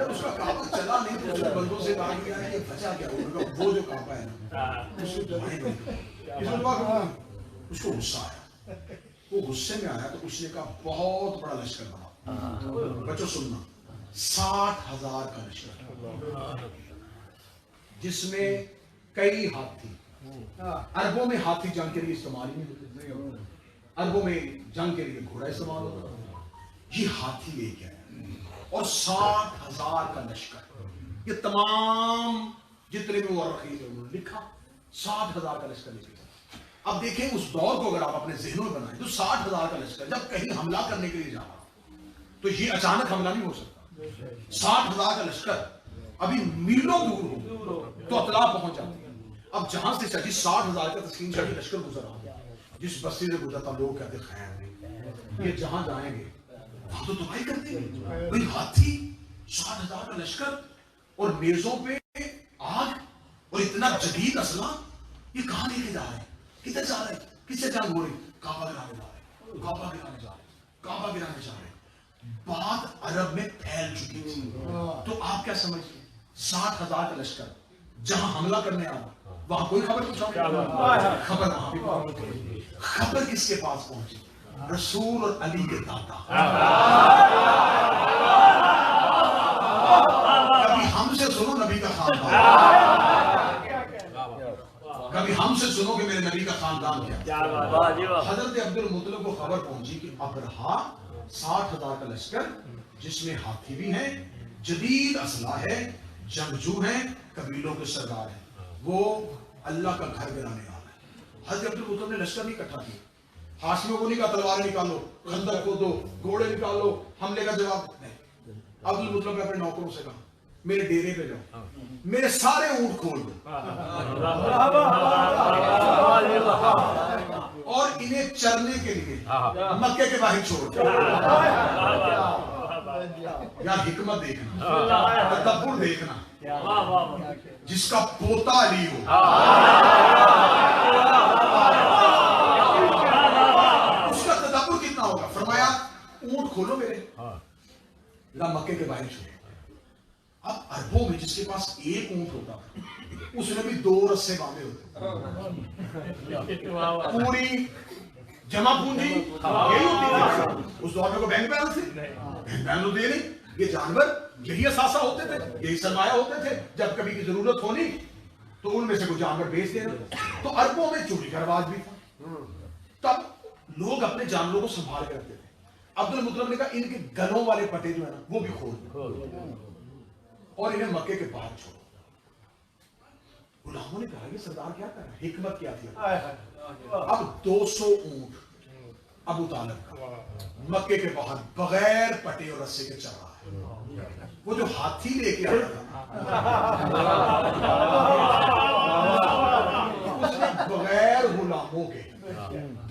اس کا کعبہ چلا نہیں تو اس نے بندوں سے کہا کہ یہ بچا کیا ہوگا، وہ جو کعبہ ہے نا اس کو دعائیں بڑی، اس کو غصہ آیا، وہ غصے میں آیا تو اس نے کہا بہت بڑا لشکر بنا، بچوں سننا، 60,000 کا لشکر، جس میں کئی ہاتھی، عربوں میں ہاتھی جنگ کے لیے استعمال ہی نہیں ہوتے، عربوں میں جنگ کے لیے گھوڑا استعمال ہوتا، یہ ہاتھی لے کے آیا، اور 60,000 کا لشکر، یہ تمام جتنے بھی مورخین ہیں انہوں نے لکھا 60,000 کا لشکر لے کے آیا۔ اب دیکھیں اس دور کو اگر آپ اپنے ذہنوں میں بنائیں تو 60,000 کا لشکر جب کہیں حملہ کرنے کے لیے جا رہا تو یہ اچانک حملہ نہیں ہو سکتا، 60,000 کا لشکر ابھی میلوں دور ہو تو اطلاع پہنچ جاتی ہے، اب جہاں سے چلی 60,000 کا تسکین شاہی لشکر گزر رہا، جس بستی سے گزرتا لوگ کہتے خیر نہیں، یہ جہاں جائیں گے وہاں تو دعائی کرتے ہیں، بھئی ہاتھی، 60,000 کا لشکر، اور میزوں پہ آگ، اور اتنا جدید اسلحہ، یہ کہاں لے کے جا رہے ہیں، کدھر جا رہے ہیں، کس سے جنگ ہو رہی، کعبہ گرانے جا رہے ہیں، کعبہ گرانے جا رہے ہیں، کعبہ گرانے جا رہے ہیں، بات عرب میں پھیل چکی تھی، تو آپ کیا سمجھتے 60,000 کا لشکر جہاں حملہ کرنے آیا وہاں کوئی خبر پہنچا، خبر وہاں بھی پہنچ گئی، خبر کس کے پاس پہنچی، رسول اور علی کے دادا، کبھی ہم سے سنو نبی کا خاندان، کبھی ہم سے سنو کہ میرے نبی کا خاندان کیا، حضرت عبدالمطلب کو خبر پہنچی کہ ابرہہ 60,000 کا لشکر جس میں ہاتھی بھی ہیں، جدید اسلحہ ہے، جنگجو ہیں، قبیلوں کے سردار ہیں، وہ اللہ کا گھر گرانے آ رہے ہیں۔ حضرت عبدالمطلب نے لشکر نہیں اکٹھا کیا، ہاشمیوں کو نہیں کہا تلواریں نکالو، خندق کھودو، گھوڑے نکالو، حملے کا جواب نہیں، عبدالمطلب نے اپنے نوکروں سے کہا میرے ڈیرے پہ جاؤ، میرے سارے اونٹ کھول دو اور انہیں چرنے کے لیے مکے کے باہر چھوڑ دو۔ یار حکمت دیکھنا، تدبر دیکھنا، جس کا پوتا علی ہو، اس کا تدبر کتنا ہوگا، فرمایا اونٹ کھولو میرے، مکے کے باہر چھوڑو۔ اب عربوں میں جس کے پاس ایک اونٹ ہوتا تھا اس میں بھی 2 رسے باندھے ہوتے، پوری جمع پونجی یہی ہوتی تھی، اس دور میں کوئی بینک بیلنس تھی، بینک بیلنس ہوتے نہیں، یہ جانور یہی اثاثہ ہوتے تھے، یہی سرمایہ ہوتے تھے، جب کبھی کی ضرورت ہونی تو ان میں سے کوئی جانور بیچ دینا۔ تو عربوں میں چوری کا رواج بھی تھا، تب لوگ اپنے جانوروں کو سنبھال کے رکھتے تھے۔ عبدالمطلب نے کہا ان کے گلوں والے پٹے جو ہے نا وہ بھی کھول دو اور انہیں مکے کے باہر چھوڑو۔ غلاموں نے کہا یہ سردار کیا کر رہا ہے، حکمت کیا تھی؟ اب 200 اونٹ ابو طالب کا مکے کے باہر بغیر پٹے اور رسے کے چل رہا ہے، وہ جو ہاتھی لے کے آیا تھا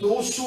200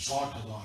60,000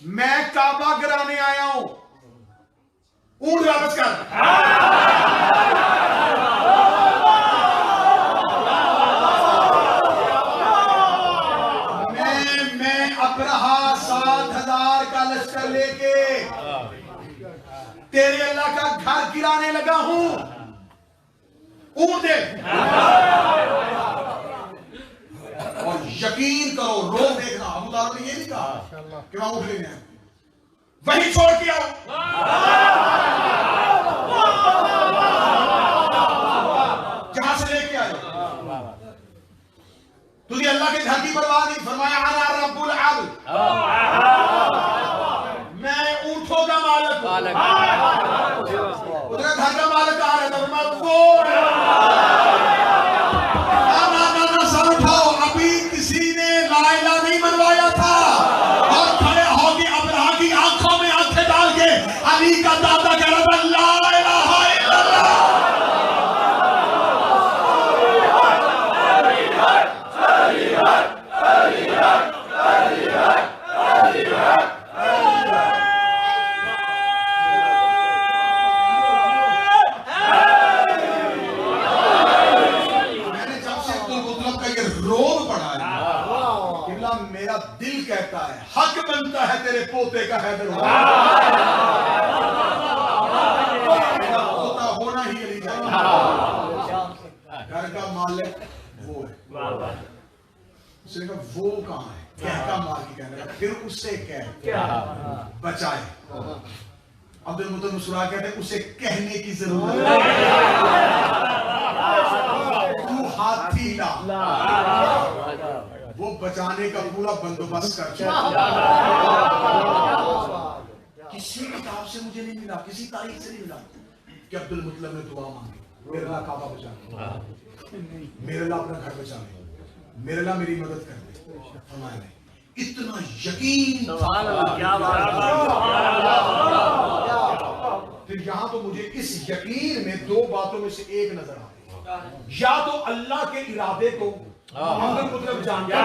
میں کعبہ گرانے آیا ہوں. اونٹ واپس کر. میں ابرہا 7,000 کا لشکر لے کے تیرے اللہ کا گھر گرانے لگا ہوں. اونٹ دے. اور یقین کرو، روز دیکھنا، ابو طالب نے یہ نہیں کہا کہ وہاں اٹھ لینے ہیں، وہی چھوڑ کے آؤ. جہاں سے لے کے آئے. تجھے اللہ کے گھر کی پرواہ نہیں. فرمایا انا رب العبد، میں اونٹوں کا مالک ہوں. ادھر گھر کا مالک کہاں رہتا؟ فرمایا وہ. سر اٹھاؤ، ابھی کسی نے لا الہ نہیں منوایا تھا اور کھڑے ہو کے ابرہا کی آنکھوں میں آنکھیں ڈال کے علی کا دادا کہہ رہا تھا لا الہ الا اللہ. میرا دل کہتا ہے حق بنتا ہے تیرے پوتے کا حیدر ہونا. میرا پوتا ہونا ہی علی چاہیے. گھر کا مالک وہ ہے. اس نے کہا وہ کہاں ہے؟ کہہ کا مال کی کہنے لگا. پھر اس سے کہہ بچائے. عبد المطلب مسکرا کہتے ہیں اسے کہنے کی ضرورت ہے. تو ہاتھی لا. وہ بچانے کا پورا بندوبست کر چکا. کسی کتاب سے مجھے نہیں ملا، کسی تاریخ سے نہیں ملا کہ عبد المطلب نے دعا مانگی میرے اللہ کعبہ بچا لے، میرے اللہ اپنا گھر بچا لے، میرے اللہ میری مدد کر دے. فرمایا نہیں. اتنا یقین. پھر یہاں تو مجھے اس یقین میں دو باتوں میں سے ایک نظر آ رہی. یا تو اللہ کے ارادے کو عبد المطلب جانتا ہے،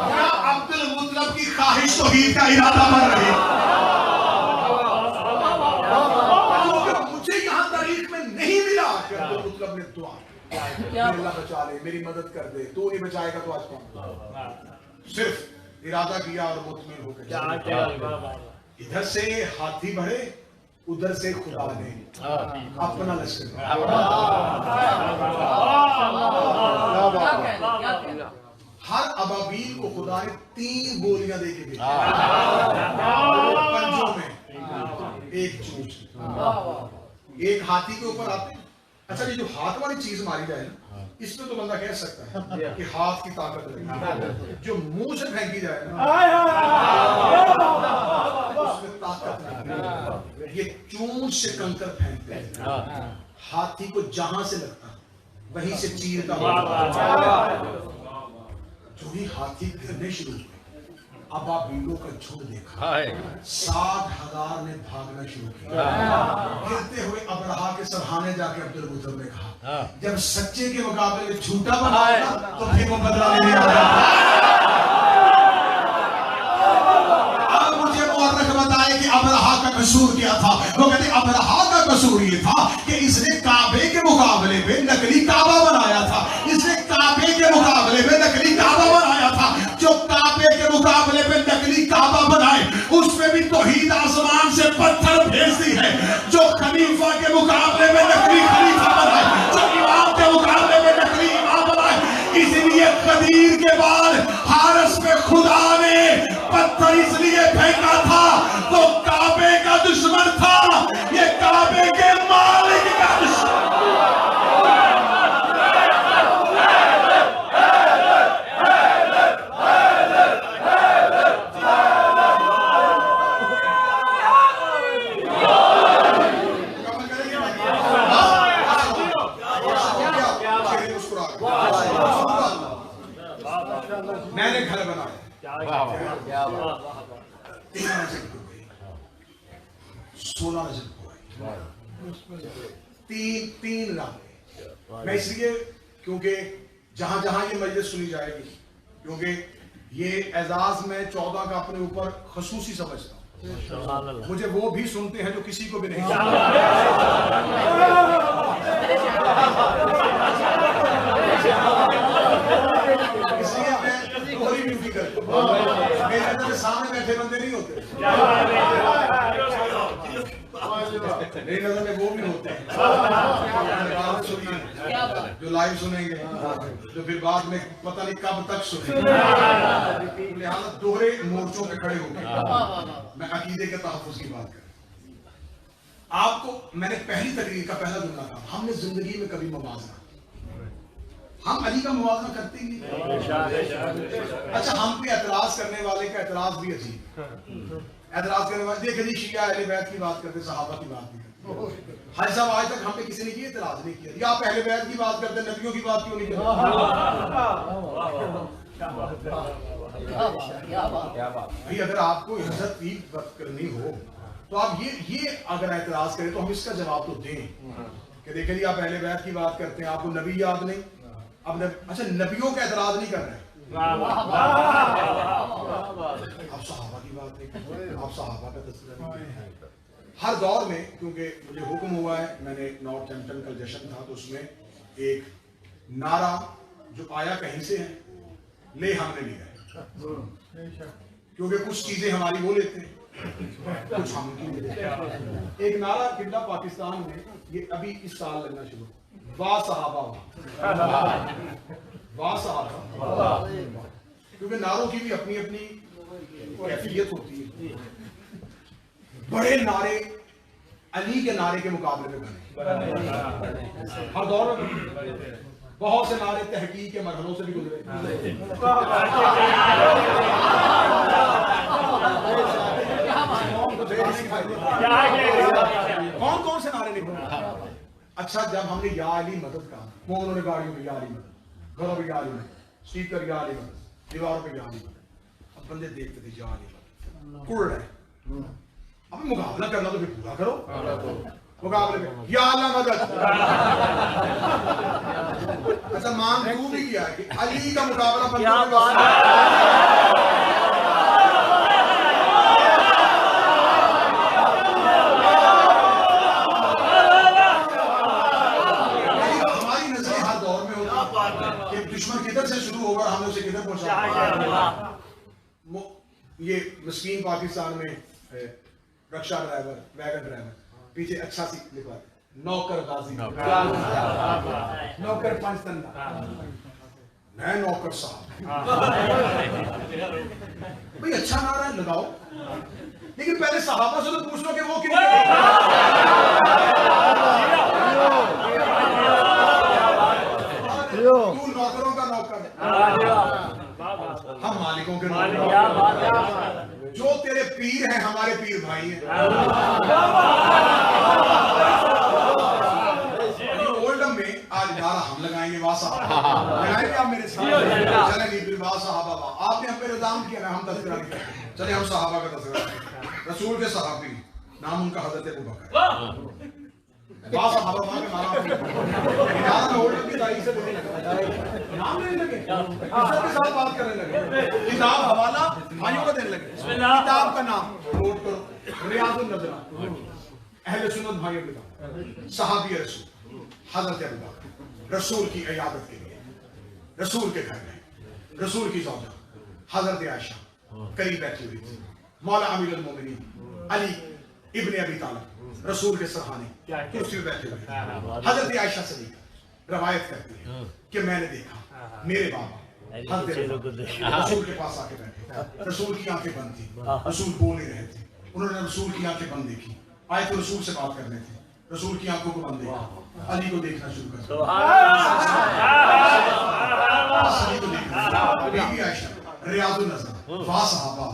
یا عبد المطلب کی خواہش توحید کا ارادہ بن رہی. مجھے یہاں تاریخ میں نہیں ملا کہ عبد المطلب نے دعا اللہ بچا لے، میری مدد کر دے. تو نہیں بچائے گا تو آج کون؟ صرف ارادہ کیا اور مطمئن ہو گئے. ادھر سے ہاتھی بڑھے، ادھر سے خدا نے اپنا لشکر. ہر ابابیل کو خدا نے 3 گولیاں دے کے بھیجا. پنجوں میں ایک چونچ. ایک ہاتھی کے اوپر آتے ہیں. اچھا یہ جو ہاتھ والی چیز ماری جائے نا، اس میں تو بندہ کہہ سکتا ہے کہ ہاتھ کی طاقت ہے. جو منہ سے پھینکی جائے نا اس میں طاقت نہیں. یہ چونچ سے کنکر پھینکتے ہیں. ہاتھی کو جہاں سے لگتا وہیں سے چیرتا ہوا. جو ہی ہاتھی گرنے شروع ہوئے، ابابیلوں کا جھنڈ دیکھا. 60,000 نے بھاگنا شروع کیا. گرتے ہوئے ابرہا کے سرحانے جا کے عبد المطلب نے کہا جب سچے کے مقابلے میں جھوٹا بنایا تو پھر وہ بدلہ لینے آ گیا. اب مجھے مورخ بتائے کہ ابرہا کا قصور کیا تھا. وہ کہتے ابرہا کا قصور یہ تھا کہ اس نے کعبے کے مقابلے میں نقلی کعبہ بنایا تھا. اس نے کعبے کے مقابلے میں نقلی کعبہ بنایا تھا. جو کعبے کے مقابلے میں نقلی کعبہ بنائے اس میں بھی توحید آسمان سے پتھر بھیجتی ہے. جو خلیفہ کے مقابلے میں نقلی خلیفہ بنائے، جو امام کے مقابلے میں نقلی امام بنائے. اسی لیے قدیر کے بعد حارس پہ خدا نے پتھر اس لیے پھینکا تھا تو کعبے کا دشمن تھا، یہ کعبے کے مالک کا دشمن. میں نے گھر بنایا. 16 نجم کو تین راتیں. میں اس لیے کیونکہ جہاں جہاں یہ مجلس سنی جائے گی، کیونکہ یہ اعزاز میں 14 کا اپنے اوپر خصوصی سمجھتا ہوں. مجھے وہ بھی سنتے ہیں جو کسی کو بھی نہیں اس لیے میں کوئی ڈیوٹی کرتا ہوں. میرے اندر سامنے بیٹھے بندے نہیں ہوتے, میری نظر میں وہ بھی ہوتے ہیں جو لائیو سنیں گے, جو پھر بعد میں پتہ نہیں کب تک سنیں گے. لہٰذا دوہرے مورچوں پہ کھڑے ہو گئے. میں عقیدے کے تحفظ کی بات کروں. آپ کو میں نے پہلی تقریر کا پہلا جملہ کہا, ہم نے زندگی میں کبھی موازنہ, ہم علی کا موازنہ کرتے ہی نہیں. اچھا, ہم پہ اعتراض کرنے والے کا اعتراض بھی عجیب. اعتراض کرنے والے دیکھ جی شیعہ اہل بیت کی بات کرتے, صحابہ کی بات نہیں کرتے. حاجی صاحب آج تک ہم پہ کسی نے یہ اعتراض نہیں کیا یا آپ اہل بیت کی بات کرتے, نبیوں کی بات کیوں نہیں کرتے؟ بھائی اگر آپ کو عزت کی بات کرنی ہو تو آپ یہ اگر اعتراض کریں تو ہم اس کا جواب تو دیں کہ دیکھیں جی آپ اہل بیت کی بات کرتے ہیں, آپ کو نبی یاد نہیں. اب اچھا نبیوں کا اعتراض نہیں کر رہے, آپ صحابہ کی بات نہیں کرتے, آپ صحابہ کا تذکرہ نہیں کرتے. ہر دور میں کیونکہ مجھے حکم ہوا ہے, میں نے نارتھ ایمپٹن کا جشن تھا تو اس میں ایک نعرہ جو آیا کہیں سے ہے, لے ہم نے لیا, کیونکہ کچھ چیزیں ہماری وہ لیتے ہیں کچھ ہم کی لیتے ہیں. ایک نعرہ قبلہ پاکستان میں یہ ابھی اس سال لگنا شروع, واہ صحابہ, واہ صحابہ, کیونکہ نعروں کی بھی اپنی اپنی کیفیت ہوتی ہے. بڑے نعرے علی کے نعرے کے مقابلے میں بنے, ہر دور میں بہت سے نعرے تحقیق کے مرحلوں سے بھی گزرے. کون کون سے نعرے نکلے. اچھا, جب ہم نے یا علی مدد کہا, وہ انہوں نے گاڑیوں میں یا علی مدد, گھروں پہ یا علی مدد, اسپیکر یا علی مدد, دیواروں پہ یا علی مدد. اب بندے دیکھتے تھے یا علی مدد کڑ رہے, اب مقابلہ کرنا تو پھر پورا کرو. مقابلے میں یا اللہ مدد. اچھا, مان تو بھی کیا ہے کہ علی کا مقابلہ ہماری نظریں ہر دور میں ہوتی کہ دشمن کدھر سے شروع ہوگا, ہم نے اسے کدھر پہنچا. یہ مسکین پاکستان میں رکشا ڈرائیور, ویگن ڈرائیور, پیچھے اچھا سی لکھا ہے نوکر غازی, نوکر پاکستان, میں نوکر صاحب. بھئی اچھا نعرہ ہے لگاؤ, لیکن پہلے صحابہ سے تو پوچھ لو کہ وہ کیوں تو نوکروں کا نوکر, ہم مالکوں کے نوکر. جو تیرے پیر ہیں ہمارے پیر بھائی ہیں. اولڈم میں آج نعرہ ہم لگائیں گے, واہ صحابہ لگائیں گے آپ میرے ساتھ. چلیں گے پھر واہ صحابہ, واہ آپ نے ہم پہ الزام کیا نا, ہم تذکرہ نہیں کرتے. چلیں ہم صحابہ کا تذکرہ کریں. رسول کے صحابی نام ان کا حضرت ابوبکر, واہ صحابہ واہ کے نعرہ میں اولڈم کی تاریخ سے بولنے لگا, نام لینے لگے, عزت کے ساتھ بات کرنے لگے, کتاب حوالہ بھائیوں کو دینے لگے. کتاب کا نام نوٹ کرو, ریاض النظرہ, اہل سنت بھائیوں کے نام, صحابی رسول حضرت ابوبکر, رسول کی عیادت کے لیے رسول کے گھر میں رسول کی زوجہ حضرت عائشہ قریب بیٹھی ہوئی تھی. مولا امیر المومنین علی ابن ابی طالب رسول کے سرحانے کرسی پہ بیٹھے ہوئے. حضرت عائشہ صدیقہ روایت کرتی ہے کہ میں نے دیکھا میرے بابا حضرت رسول کے پاس آ کے بیٹھے, رسول کی آنکھیں بند تھی, رسول بول نہیں رہے تھے. انہوں نے رسول کی آنکھیں بند دیکھی, آئے تو رسول سے بات کرنے تھے, رسول کی آنکھوں کو بند دیکھا, علی کو دیکھنا شروع کر دیا. علی کو دیکھنا, بی بی عائشہ ریاض النظر, واہ صحابہ,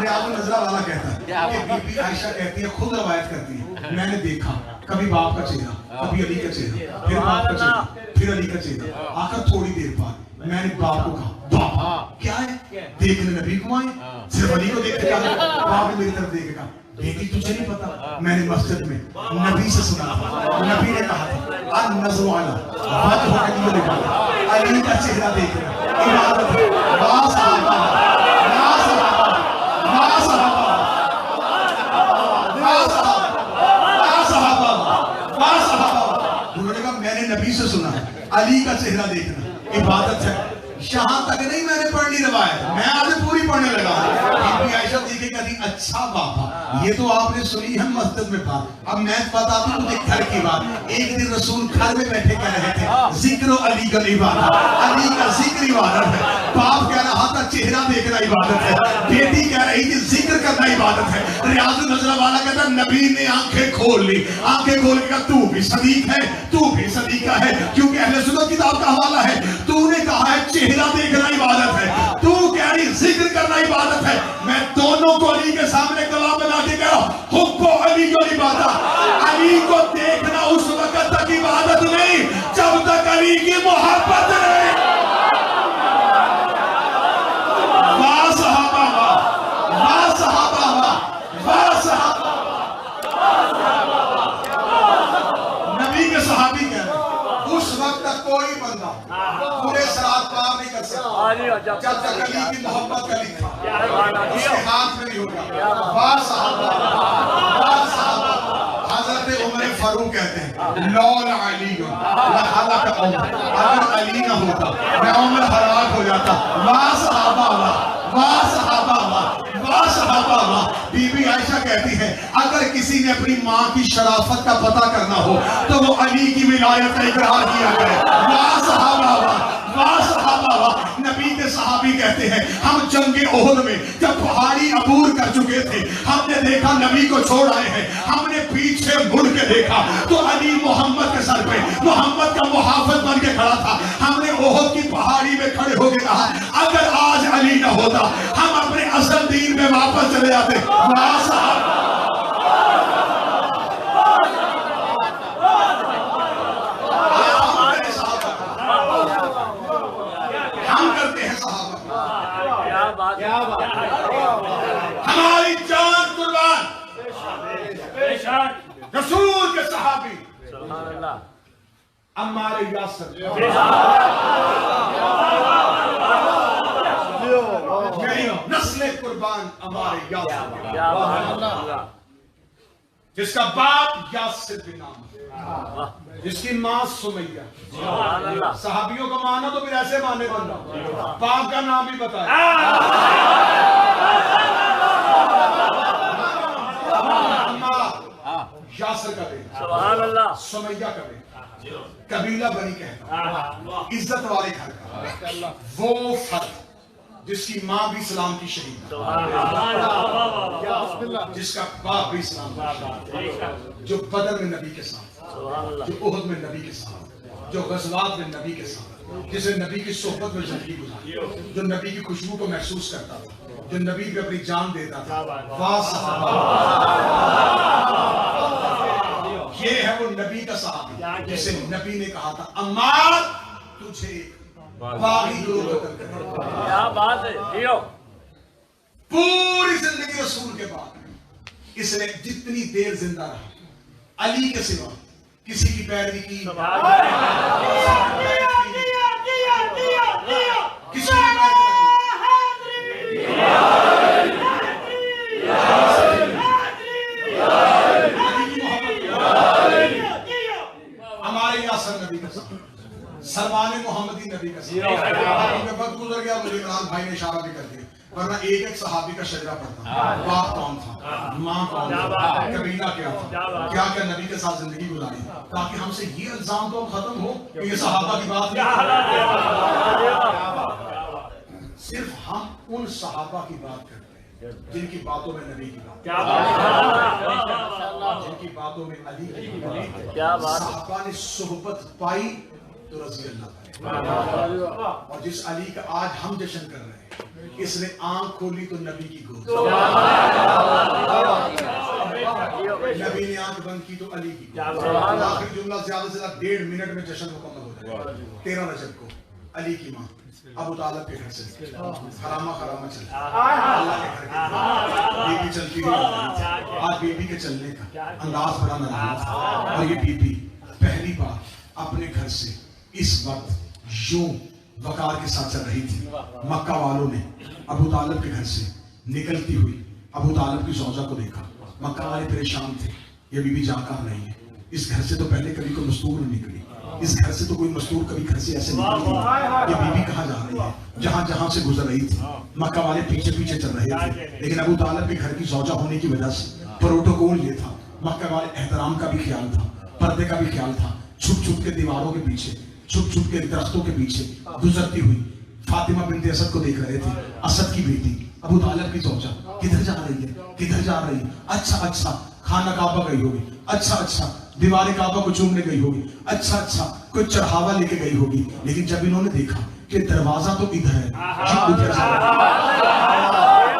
ریاض النظر والا کہتا ہے کہ بی بی عائشہ کہتی ہے, خود روایت کرتی ہے, میں نے دیکھا کبھی باپ کا چہرہ, کبھی علی کا چہرہ, پھر باپ کا چہرہ, پھر علی کا چہرہ, آخر تھوڑی دیر بعد میں نے باپ کو کہا, باپ کیا ہے, دیکھنے نبی کو آئے, صرف علی کو دیکھ کے باپ نے میری طرف دیکھ کے کہا بیٹی تجھے نہیں پتا؟ میں نے مسجد میں نبی سے سنا تھا، نبی نے کہا تھا النظر علی وجہ علی العبادہ، علی کا چہرہ دیکھنا عبادت ہے۔ لا صحابہ لا صحابہ لا صحابہ لا صحابہ لا صحابہ لا صحابہ، انہوں نے کہا میں نے نبی سے سنا ہے علی کا چہرہ دیکھنا عبادت ہے۔ یہاں تک نہیں میں نے پڑھنی روایت، میں آج پوری پڑھنے لگا ہوں۔ بی بی عائشہ دیکھے کہتی اچھا بابا یہ تو آپ نے سنی ہے مسجد میں بات، اب میں بتاتا ہوں مجھے گھر کی بات۔ ایک دن رسول گھر میں بیٹھے کہہ رہے تھے ذکر علی کا عبادت، علی کا ذکر عبادت ہے۔ باپ کہہ رہا تھا چہرہ دیکھنا عبادت ہے، بیٹی کہہ رہی تھی ذکر کرنا عبادت ہے۔ ریاض النظر والا کہتا نبی نے آنکھیں کھول لی، آنکھیں کھول کے کہا تو بھی صدیق ہے، تو بھی صدیقہ ہے، کیونکہ اہل سنت کتاب کا حوالہ ہے۔ تو نے کہا ہے چہرہ دیکھنا عبادت ہے، تو کہہ رہی ذکر کرنا عبادت ہے۔ میں دونوں کو علی کے سامنے گواہ بنا کے کہہ رہا ہوں حب علی کی عبادت، علی کو دیکھنا اس وقت تک عبادت نہیں جب تک علی کی محبت نہیں۔ واہ صحابہ واہ صحابہ واہ صحابہ، نبی کے صحابی کہہ رہے ہیں اس وقت تک کوئی بندہ پورے صراط پار نہیں کر سکتا جب تک علی کی محبت کا لکھا اس کے ہاتھ میں نہیں ہوگا۔ واہ صحابہ واہ صحابہ، حضرت عمر فاروق کہتے ہیں لولا علی لہلک عمر، اگر علی نہ ہوتا میں عمر ہلاک ہو جاتا۔ واہ صحابہ واہ صحابہ واہ صحابہ واہ۔ بی بی عائشہ کہتی ہے اگر کسی نے اپنی ماں کی شرافت کا پتہ کرنا ہو تو وہ علی کی ولایت کا اقرار کیا کرے۔ واہ صحابہ واہ صحابہ واہ۔ نبی کے صحابی کہتے ہیں ہم جنگ احد میں جب پہاڑی عبور کر چکے تھے، ہم نے دیکھا نبی کو چھوڑ آئے ہیں، ہم نے پیچھے مڑ کے دیکھا تو علی محمد کے سر پہ محمد کا محافظ بن کے کھڑا تھا۔ ہم نے احد کی پہاڑی میں کھڑے ہو کے کہا اگر آج علی نہ ہوتا ہم اپنے اصل دین میں واپس چلے جاتے۔ واہ صحابہ ہم کرتے ہیں صحابہ، ہماری جان قربان رسول کے صحابی عمار یاسر، میری نسل قربان عمار یاسر، جس کا باپ یاسر بن نام، جس کی ماں سمیہ۔ صحابیوں کا مانا تو پھر ایسے مانے بننا، باپ کا نام بھی بتایا۔ یاسر کا بیٹا، سمیہ کا بیٹا، قبیلہ بنی کہتا، عزت والے گھر کا، وہ فرد جس کی ماں بھی اسلام کی شہید، جس کا باپ بھی اسلام کا شہید، جو بدر میں نبی کے ساتھ، جو احد میں نبی کے ساتھ، جو غزوات میں نبی کے ساتھ، جسے نبی کی صحبت میں زندگی گزاری، جو نبی کی خوشبو کو محسوس کرتا تھا، جو نبی پہ اپنی جان دیتا تھا۔ واہ صحابہ، یہ ہے وہ نبی کا صحابی جسے نبی نے کہا تھا عمار تجھے باغی گروہ قتل کرے۔ کیا بات ہے، پوری زندگی رسول کے بعد اس نے جتنی دیر زندہ رہا علی کے سوا کسی کی پیروی کی، کسی کی ہمارے یاسر نبی کا سلمان محمدی نبی کا وقت گزر گیا، مجھے عمران بھائی نے اشارہ بھی کر دیا، ورنہ ایک ایک صحابی کا شجرہ پڑھتا، باپ کون تھا، ماں کون تھا، قبیلہ کیا تھا، کیا کیا نبی کے ساتھ زندگی گزاری، تاکہ ہم سے یہ الزام تو ختم ہو کہ یہ صحابہ کی بات نہیں، صرف ہم ان صحابہ کی بات کرتے ہیں جن کی باتوں میں نبی کی بات، جن کی باتوں میں علی کی بات، صحابہ نے صحبت پائی تو رضی اللہ پائے، اور جس علی کا آج ہم جشن کر رہے ہیں اس نے آنکھ کھولی تو نبی کی گود، نبی نے آنکھ بند کی تو علی کی گود۔ آخری جملہ زیادہ سے زیادہ 1.5 منٹ میں جشن مکمل ہو جائے گا۔ 13 رجب کو علی کی ماں ابو طالب کے گھر سے حرامہ خرامہ چلتا اللہ کے گھر کے بیٹی چلتی ہوئی آج بیٹی کے چلنے کا انداز بڑا نرالا تھا، اور یہ بیٹی پہلی بار اپنے گھر سے اس وقت یوں وقار کے ساتھ چل رہی تھی۔ مکہ والوں نے ابو طالب کے گھر سے نکلتی ہوئی ابو طالب کی زوجہ کو دیکھا، مکہ والے پریشان تھے، یہ بی بی جاکار نہیں ہے، اس گھر سے تو پہلے کبھی کوئی مستور نہیں نکلی، اس گھر سے تو کوئی مستور کبھی گھر سے ایسے نکلی، یہ بی بی کہاں جا رہی ہے؟ جہاں جہاں سے گزر رہی تھی مکہ والے پیچھے پیچھے چل رہے تھے، لیکن ابو طالب کے گھر کی زوجہ ہونے کی وجہ سے پروٹوکول یہ تھا، مکہ والے احترام کا بھی خیال تھا، پردے کا بھی خیال تھا، چھپ چھپ کے دیواروں کے پیچھے، چھپ چھپ کے درختوں کے پیچھے گزرتی ہوئی فاطمہ بنت اسد کو دیکھ رہے تھے، اسد کی بیٹی ابو طالب کی زوجہ کدھر جا رہی ہے، کدھر جا رہی ہے؟ اچھا خانہ کعبہ گئی ہوگی، اچھا دیوار کعبہ کو چومنے گئی ہوگی، اچھا کوئی چڑھاوا لے کے گئی ہوگی، لیکن جب انہوں نے دیکھا کہ دروازہ تو ادھر ہے یہ ادھر جا رہی ہے،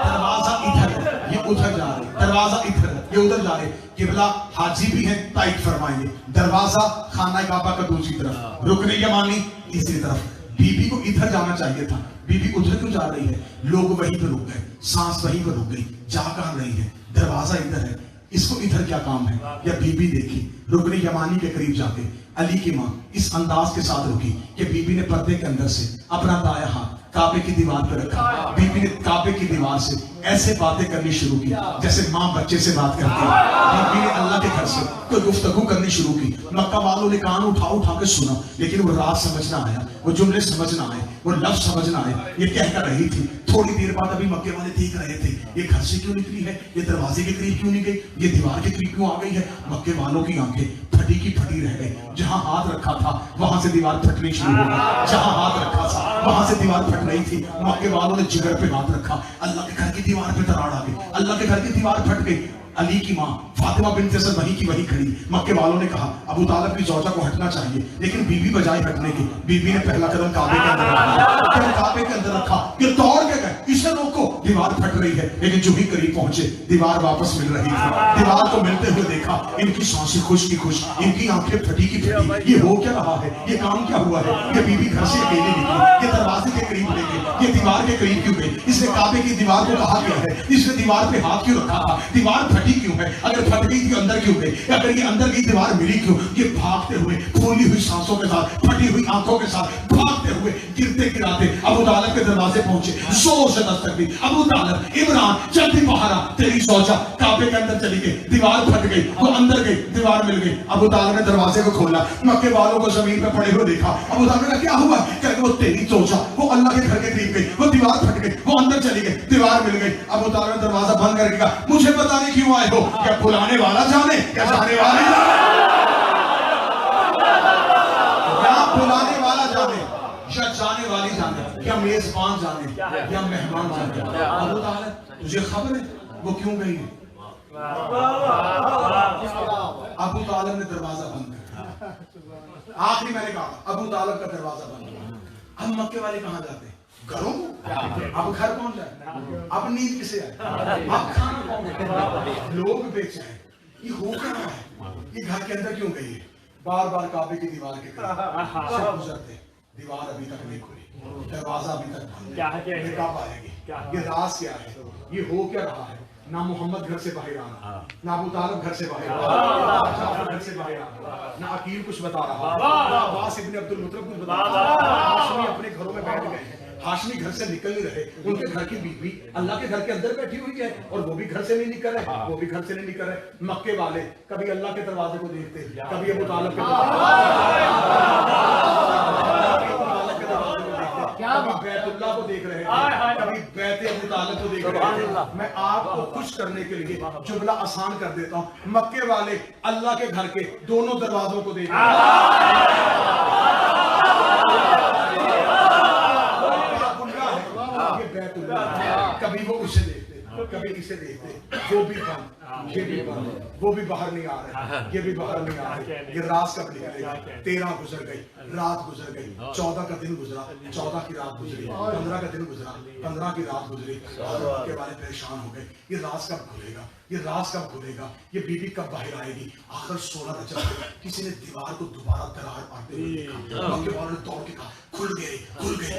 دروازہ ادھر ہے یہ ادھر جا رہی ہے، دروازہ ادھر ہے یہ ادھر جا رہے، قبلہ حاجی بھی ہیں تائید فرمائیں گے، دروازہ خانہ کعبہ کا دوسری طرف، رکن یمانی تیسری طرف، بی بی کو ادھر جانا چاہیے تھا، بی بی ادھر کیوں جا رہی ہے؟ لوگ وہیں پہ رک گئے، سانس وہیں پہ رک گئی، جا کہاں رہی ہے؟ دروازہ ادھر ہے، اس کو ادھر کیا کام ہے؟ یا بی بی دیکھی رکن یمانی کے قریب جا کے علی کی ماں اس انداز کے ساتھ رکی کہ بی بی نے پردے کے اندر سے اپنا دایاں ہاتھ کعبے کی دیوار پہ رکھا، بی بی نے کعبے کی دیوار سے ایسے باتیں کرنی شروع کی جیسے ماں بچے سے بات کرتی ہے، بی بی نے اللہ کے گھر سے کوئی گفتگو کرنی شروع کی، مکہ والوں نے کان اٹھا کے سنا، لیکن وہ راز سمجھ نہ آیا، وہ جملے سمجھ نہ آئے، وہ لفظ سمجھ نہ آئے، یہ کہہ کر رہی تھی۔ تھوڑی دیر بعد ابھی مکے والے دیکھ رہے تھے یہ گھر سے کیوں نکلی ہے، یہ دروازے کے قریب کیوں نہیں گئی، یہ دیوار کے قریب کیوں آ گئی ہے؟ مکے والوں کی آنکھیں پھٹی کی پھٹی رہ گئی، جہاں ہاتھ رکھا تھا وہاں سے دیوار پھٹنی شروع ہو گئی، جہاں ہاتھ رکھا تھا وہاں سے دیوار پھٹ رہی تھی، مکے والوں نے جگر پہ ہاتھ رکھا، اللہ کے گھر کی دیوار پہ دراڑ آ گئی، اللہ کے گھر کی دیوار پھٹ گئی، علی کی ماں فاطمہ بنت اسد وہیں کی وہیں کھڑی، مکے والوں نے کہا ابو طالب کی زوجہ کو ہٹنا چاہیے، لیکن بی بی بجائے ہٹنے کی، بی بی نے پہلا قدم کعبے کے اندر رکھا، کعبے کے اندر رکھا، یہ دوڑ کے گئے اسے روکو، دیوار پھٹ رہی ہے، لیکن جو ہی قریب پہنچے دیوار واپس مل رہی تھی، دیوار کو ملتے ہوئے دیکھا، ان کی سانسیں خوش کی خوش، ان کی آنکھیں پھٹی کی پھٹی، یہ ہو کیا رہا ہے، یہ کام کیا ہوا ہے؟ یہ بی بی گھر سے اکیلے نکلی، یہ دروازے کے قریب لے گئی، یہ دیوار کے قریب کیوں گئی؟ اس نے کعبے کی دیوار کو کہا کیا ہے؟ اس نے دیوار پہ ہاتھ کیوں رکھا تھا؟ دیوار پھٹی کیوں ہے؟ اگر پھٹ گئی تھی اندر کیوں گئی؟ اگر یہ اندر کی دیوار ملی کیوں؟ یہ بھاگتے ہوئے پھولی ہوئی سانسوں کے ساتھ پھٹی ہوئی آنکھوں کے ساتھ بھاگتے ہوئے گرتے گراتے ابو طالب کے دروازے پہنچے، زور سے دستک دی، ابو طالب عمران جلدی باہر آ، تیری زوجہ کعبے کے اندر چلی گئی، دیوار پھٹ گئی، وہ اندر گئی، دیوار مل گئی۔ ابو طالب نے دروازے کو کھولا، مکے والوں کو زمین پہ پڑے ہوئے دیکھا، ابو طالب نے کیا ہوا؟ کہ وہ تیری زوجہ وہ اللہ کے گھر کے قریب گئی، وہ دیوار پھٹ گئی، وہ اندر چلی گئی، دیوار مل گئی۔ ابو طالب نے دروازہ بند کر کے کہا مجھے پتہ نہیں کیوں آئے ہو، کیا بلانے والا جانے یا جانے والے یا بلانے والا جانے یا جانے والی جانے یا میزبان جانے یا مہمان جانے؟ ابو طالب تجھے خبر ہے وہ کیوں گئی ہے؟ ابو طالب نے دروازہ بند کر، آخری میں نے کہا ابو طالب کا دروازہ بند کر۔ ہم مکے والے کہاں جاتے ہیں؟ گھروں کو، اب گھر پہنچ جائے، اب نیند کسے آئے، اب کھانا پہنچ، لوگ بیچے ہیں، یہ ہو کر رہا ہے، یہ گھر کے اندر کیوں گئی ہے؟ بار بار کعبے کی دیوار کے قریب سے گزرتے، دیوار ابھی تک نہیں کھلی، دروازہ ابھی تک بند ہے، یہ کب آئے گی؟ یہ راز کیا ہے؟ یہ ہو کیا رہا ہے؟ نہ محمد گھر سے باہر آنا، نہ ابو طالب گھر سے باہر آنا، نہ جعفر گھر سے باہر آنا، نہ عقیل کچھ بتا رہا، نہ عباس ابن عبد المطلب کچھ بتا رہا، ہاشمی اپنے گھروں میں بیٹھ گئے ہیں، ہاشمی گھر سے نکل نہیں رہے، ان کے گھر کی بیوی اللہ کے گھر کے اندر بیٹھی ہوئی ہے اور وہ بھی گھر سے نہیں نکل رہے، وہ بھی گھر سے نہیں نکل رہے۔ مکے والے کبھی اللہ کے دروازے کو دیکھتے، کبھی ابو طالب کے کبھی بیت اللہ کو دیکھ رہے ہیں، کبھی بیت ابو طالب کو دیکھ رہے ہیں۔ میں آپ کو خوش کرنے کے لیے جملہ آسان کر دیتا ہوں، مکے والے اللہ کے گھر کے دونوں دروازوں کو دیکھ رہے ہیں، کبھی وہ اسے دیکھتے کبھی اسے دیکھتے، وہ بھی بند یہ بھی بند ہے، وہ بھی باہر نہیں آ رہے، یہ بھی باہر نہیں آ رہے. یہ راز کب نکلے گا؟ 13 گزر گئی، رات گزر گئی، 14 کا دن گزرا، 14 کی رات گزری، 15 کا دن گزرا، 15 کی رات گزری. حضرت کے والے پریشان ہو گئے، یہ راز کب کھلے گا؟ یہ راز کب کھلے گا؟ یہ بیوی کب باہر آئے گی؟ آخر 16 رجب کو کسی نے دیوار کو دوبارہ دراڑ مارتے ہوئے دیکھا. مکے والوں نے دوڑ کے کہا کھل گئے،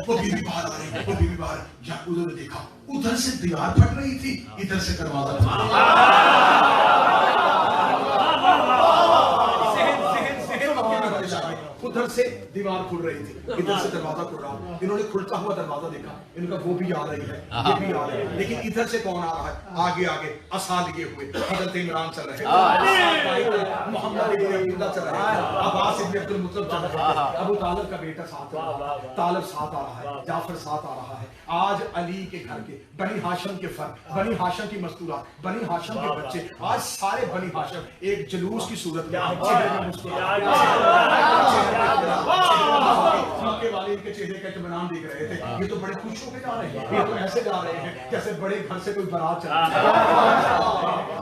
وہ بیوی باہر آ رہی، وہ بیوی باہر. یا ادھر نے دیکھا، ادھر سے دیوار پھٹ رہی تھی، ادھر سے دروازہ کھل رہا. ادھر سے دیوار کھل رہی تھی، ادھر سے دروازہ کھل رہا. انہوں نے کھلتا ہوا دروازہ دیکھا، انہوں نے کہا وہ بھی آ رہی ہے، یہ بھی آ رہی ہے. لیکن ادھر سے کون آ رہا ہے؟ آگے آگے عصا لیے ہوئے حضرت عمران چل رہے تھے، محمد ابن عبداللہ چل رہے تھے، عباس ابن عبد المطلب چل رہے تھے، ابو طالب کا بیٹا ساتھ آ رہا ہے، طالب ساتھ آ رہا ہے، جعفر ساتھ آ رہا ہے. آج علی کے گھر کے بنی ہاشم کے فرد، بنی ہاشم کی مستورات، بنی ہاشم کے بچے، آج سارے بنی ہاشم ایک جلوس کی صورت میں مکے والے ان کے چہرے کا اطمینان دیکھ رہے تھے. یہ تو بڑے خوش ہو کے جا رہے ہیں، یہ تو ایسے جا رہے ہیں جیسے بڑے گھر سے کوئی بارات چل رہی ہے،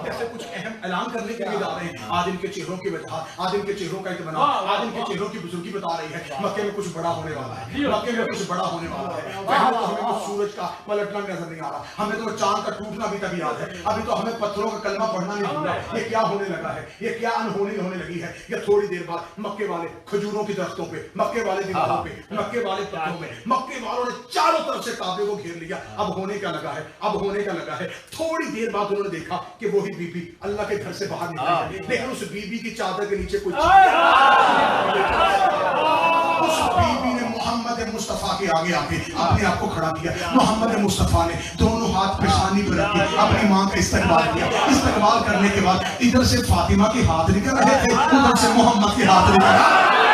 جیسے کچھ اہم اعلان کرنے کے لیے جا رہے ہیں. آج ان کے چہروں کی وجہ، آج ان کے چہروں کا اطمینان، آج ان کے چہروں کی بزرگی بتا رہی ہے مکے میں کچھ بڑا ہونے والا ہے، مکے میں کچھ بڑا ہونے والا ہے. ہمیں تو سورج کا پلٹنا نظر نہیں آ رہا، ہمیں تو چاند کا ٹوٹنا بھی تب یاد ہے. ابھی تو ہمیں پتھروں کا کلمہ پڑھنا نہیں بھولا. یہ کیا ہونے لگا ہے؟ یہ کیا انہونی ہونے لگی ہے؟ یہ تھوڑی دیر بعد مکے والے کھجوروں کی درختوں پہ، مکے والے دیواروں پہ، مکے والے پتھروں میں، مکے والوں نے چاروں طرف سے کعبے کو گھیر لیا. اب ہونے کا لگا ہے، اب ہونے کا لگا ہے. تھوڑی دیر بعد انہوں نے دیکھا کہ وہی بی بی اللہ کے گھر سے باہر نکلی ہے، لیکن اس بی بی کی چادر کے نیچے کچھ اس بی بی نے محمد مصطفیٰ کے آگے آ کے اپنے آپ کو کھڑا کیا. محمد مصطفیٰ نے دونوں ہاتھ پیشانی پر رکھ کے اپنی ماں کا استقبال کیا. استقبال کرنے کے بعد ادھر سے فاطمہ کے ہاتھ نکل رہے تھے، ادھر سے محمد کے ہاتھ نکل رہے تھے.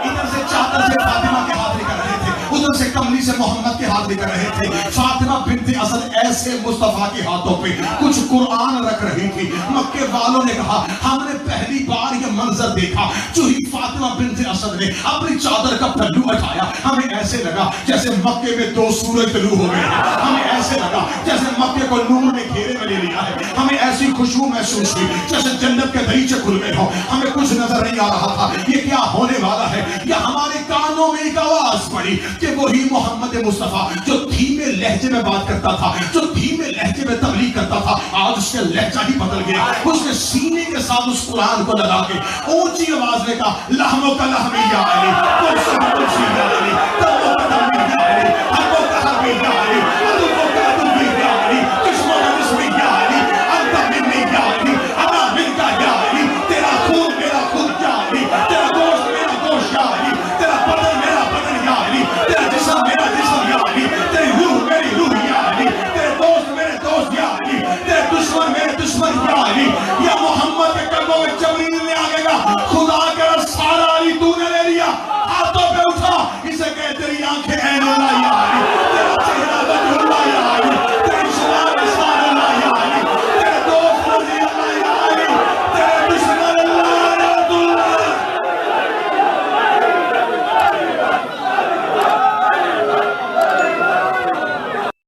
ادھر سے چادر سے فاطمہ کے ہاتھ نکل رہے تھے، ادھر سے کملی سے محمد کے ہاتھ نکل رہے تھے. فاطمہ بنت اسد ایسے مصطفیٰ کے ہاتھوں پہ کچھ قرآن رکھ رہی تھی. مکے والوں نے کہا ہم نے پہلی بار یہ منظر دیکھا. جو ہی فاطمہ بنت اسد نے اپنی چادر کا پہلو اٹھایا، ہمیں ایسے لگا جیسے مکے میں 2 سورج طلوع ہو گئے. ہمیں ایسے لگا جیسے مکے کو نور نے گھیرے میں لے لیا ہے. ہمیں ایسی خوشبو محسوس ہوئی جیسے جنت کے دریچے کھل گئے ہوں. ہمیں کچھ نظر نہیں آ رہا تھا یہ کیا ہونے والا ہے. یا ہمارے کانوں میں ایک آواز پڑی کہ وہی محمد مصطفیٰ جو دھیمے لہجے میں بات کرتا تھا، جو دھیمے لہجے میں تبلیغ کرتا تھا، آج اس کے لہجہ ہی بدل گیا. اس نے سینے کے ساتھ اس قرآن کو لگا کے اونچی آواز میں کہا لحموں کا لحمی یا علی